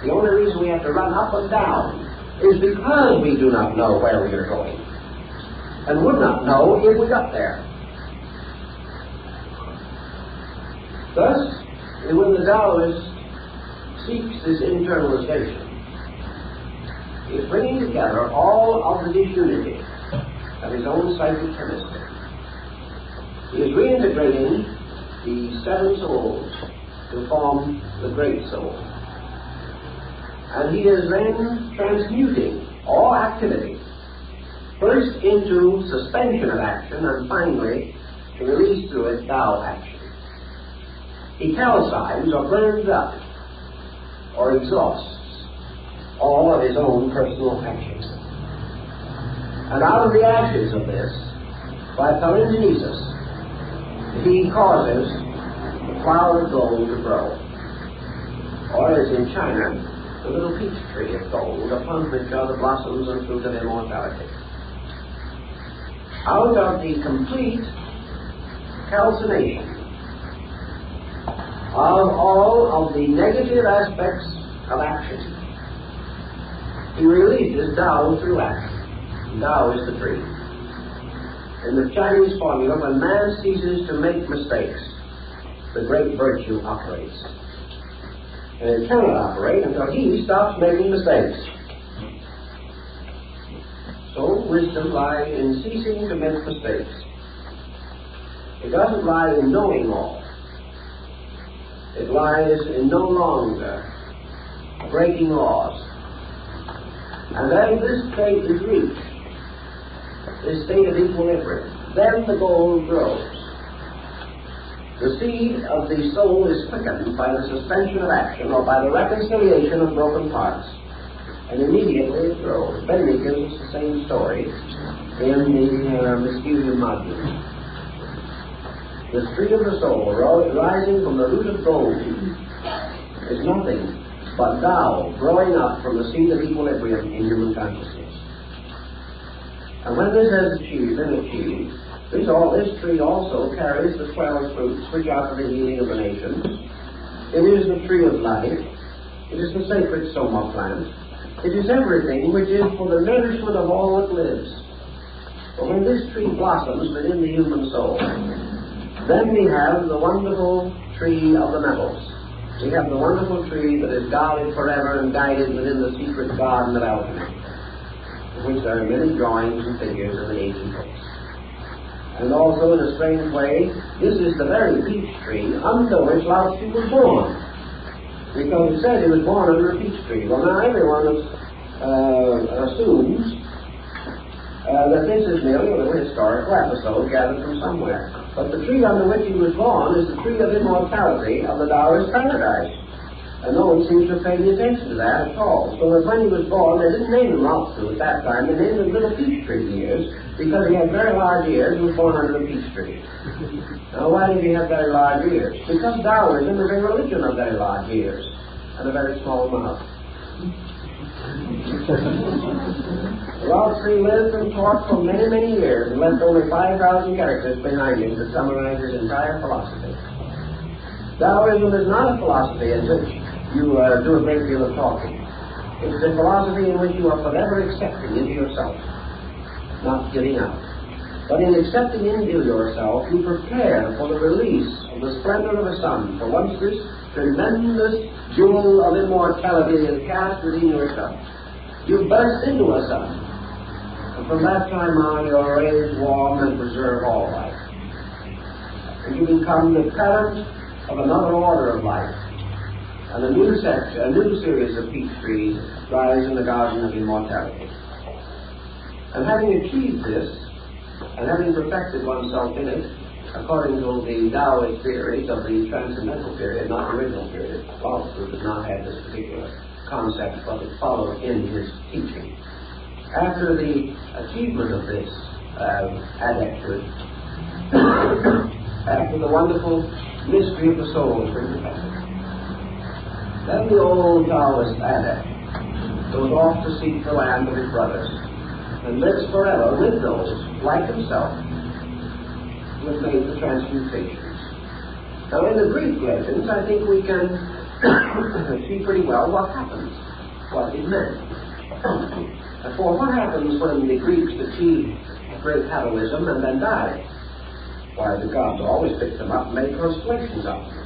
The only reason we have to run up and down is because we do not know where we are going, and would not know if we got there. Thus, when the Taoist seeks this internalization, he is bringing together all of the disunity of his own psychic chemistry. He is reintegrating the seven souls to form the great soul. And he is then transmuting all activity, first into suspension of action, and finally to release through it Tao action. He calcines or burns up or exhausts all of his own personal actions. And out of the ashes of this, by palingenesis, he causes the flower of gold to grow. Or as in China, the little peach tree of gold, upon which are the blossoms and fruit of immortality. Out of the complete calcination of all of the negative aspects of action, he releases Tao through action. Tao is the tree. In the Chinese formula, when man ceases to make mistakes, the great virtue operates. And it cannot operate until he stops making mistakes. So wisdom lies in ceasing to make mistakes. It doesn't lie in knowing all. It lies in no longer breaking laws. And then this state is reached, this state of equilibrium. Then the gold grows. The seed of the soul is quickened by the suspension of action or by the reconciliation of broken parts. and immediately it grows. Bentley gives us the same story in the Mysterium Module. The tree of the soul rising from the root of gold is nothing but Tao growing up from the seed of equilibrium in human consciousness. And when this has been achieved, this tree also carries the 12 fruits which are for the healing of the nations. It is the tree of life. It is the sacred soma plant. It is everything which is for the nourishment of all that lives. But when this tree blossoms within the human soul, then we have the wonderful tree of the metals. We have the wonderful tree that is guarded forever and guided within the secret garden of alchemy, of which there are many drawings and figures in the ancient books. And also, in a strange way, this is the very peach tree under which Lao Tzu was born. Because it said he was born under a peach tree. Well, now everyone assumes that this is merely a little historical episode gathered from somewhere. But the tree under which he was born is the tree of immortality of the Taoist paradise. And no one seems to have paid any attention to that at all. So that when he was born, they didn't name him Lao Tzu at that time. They named him Little Peach Tree Ears, because he had very large ears and was born under a peach tree. Now, why did he have very large ears? Because Taoism is a religion of very large ears and a very small mouth. Lao Tzu lived and taught for many, many years and left only 5,000 characters behind him to summarize his entire philosophy. Taoism is not a philosophy in which you do a great deal of talking. It is a philosophy in which you are forever accepting into yourself, not giving out. But in accepting into yourself, you prepare for the release of the splendor of the sun. For once this tremendous jewel of immortality is cast within yourself, you burst into a sun. And from that time on, you are raised, warm, and preserve all life. And you become the parent of another order of life. And a new series of peach trees rise in the garden of immortality. And having achieved this, and having perfected oneself in it, according to the Taoist theories of the transcendental period, not the original period, Lao Tzu did not have this particular concept, but it followed in his teaching. After the achievement of this adepthood, after the wonderful mystery of the soul has been perfected, then the old Taoist adept goes off to seek the land of his brothers and lives forever with those, like himself, who have made the transmutations. Now, in the Greek legends, I think we can see pretty well what happens, what it meant. For what happens when the Greeks achieved great heroism and then died? Why, the gods always picked them up and made constellations of them.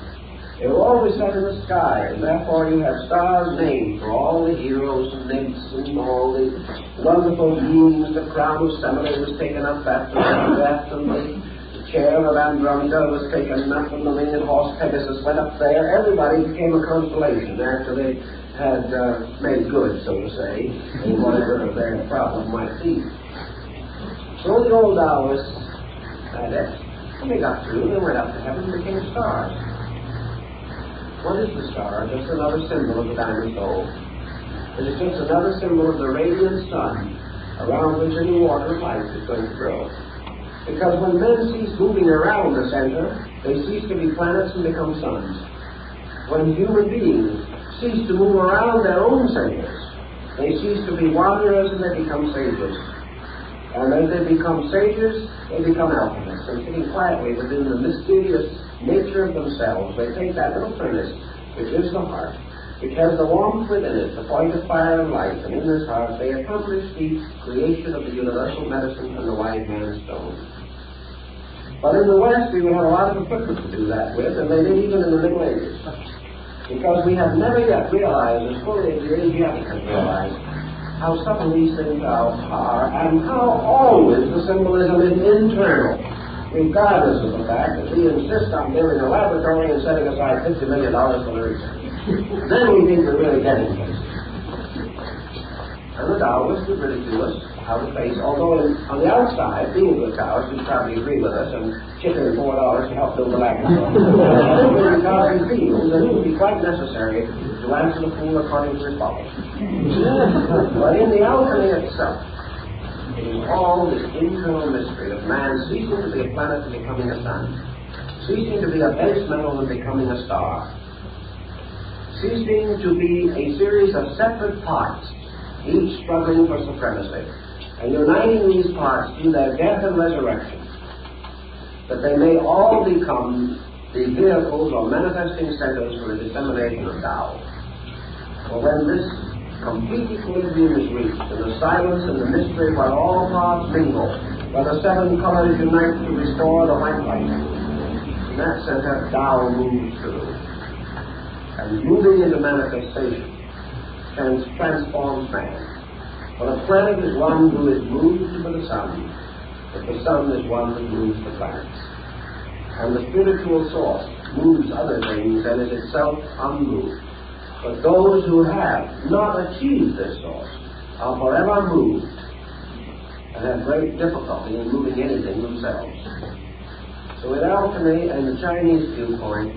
They were always set in the sky, and therefore you have stars named for all the heroes and nymphs and all the wonderful beings. The crown of Semele was taken up after death, and the chair of Andromeda was taken up, and the winged horse Pegasus went up there. Everybody became a constellation after they had made good, so to say, in whatever their problem might be. So the old Taoists when they got through, they went up to heaven and became stars. What is the star? Just another symbol of the diamond soul. It is just another symbol of the radiant sun around which a new order of life is going to grow. Because when men cease moving around the center, they cease to be planets and become suns. When human beings cease to move around their own centers, they cease to be wanderers and they become sages. And as they become sages, they become alchemists. And sitting quietly within the mysterious nature of themselves, they take that little furnace, which is the heart, which has the warmth within it, the point of fire and light, and in this heart they accomplish the creation of the universal medicine and the wise man's stone. But in the West, we would have a lot of equipment to do that with, and they did even in the Middle Ages. Because we have never yet realized, as fully as the Asiatic has realized, how subtle these things are, and how always the symbolism is internal, regardless of the fact that we insist on building a laboratory and setting aside $50 million for the research. Then we think we're really getting things. And the Taoists would ridicule us how to face, although on the outside, being a good Taoist, you'd probably agree with us and chip in $4 to help build the laboratory. Because he feels that it would be quite necessary to answer the fool according to his folly. But in the alchemy itself, it is all this internal mystery of man ceasing to be a planet and becoming a sun, ceasing to be a base metal and becoming a star, ceasing to be a series of separate parts, each struggling for supremacy, and uniting these parts through their death and resurrection, that they may all become the vehicles or manifesting centers for the dissemination of Tao. For when this complete equilibrium is reached, in the silence and the mystery where all parts mingle, where the seven colors unite to restore the white light, in that center Tao moves through, and moving into manifestation transforms man. For the planet is one who is moved by the sun, but the sun is one who moves the planets. And the spiritual source moves other things and is itself unmoved. But those who have not achieved this source are forever moved and have great difficulty in moving anything themselves. So in alchemy and the Chinese viewpoint,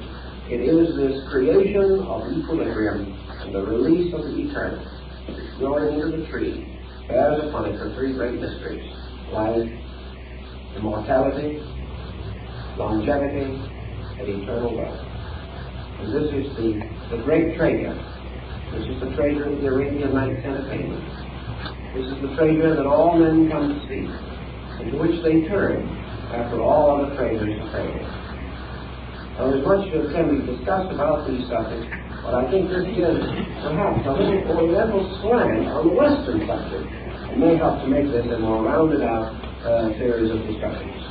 it is this creation of equilibrium and the release of the eternal, growing into the tree, bears upon it the three great mysteries: life, immortality, longevity, and eternal wealth. And this is the great treasure. This is the treasure of the Arabian Nights entertainment. This is the treasure that all men come to seek, and to which they turn after all other treasures have failed. Now, there's much that can be discussed about these subjects, but I think this gives perhaps a little oriental slant on the Western subject. It may help to make this a more rounded out series of discussions.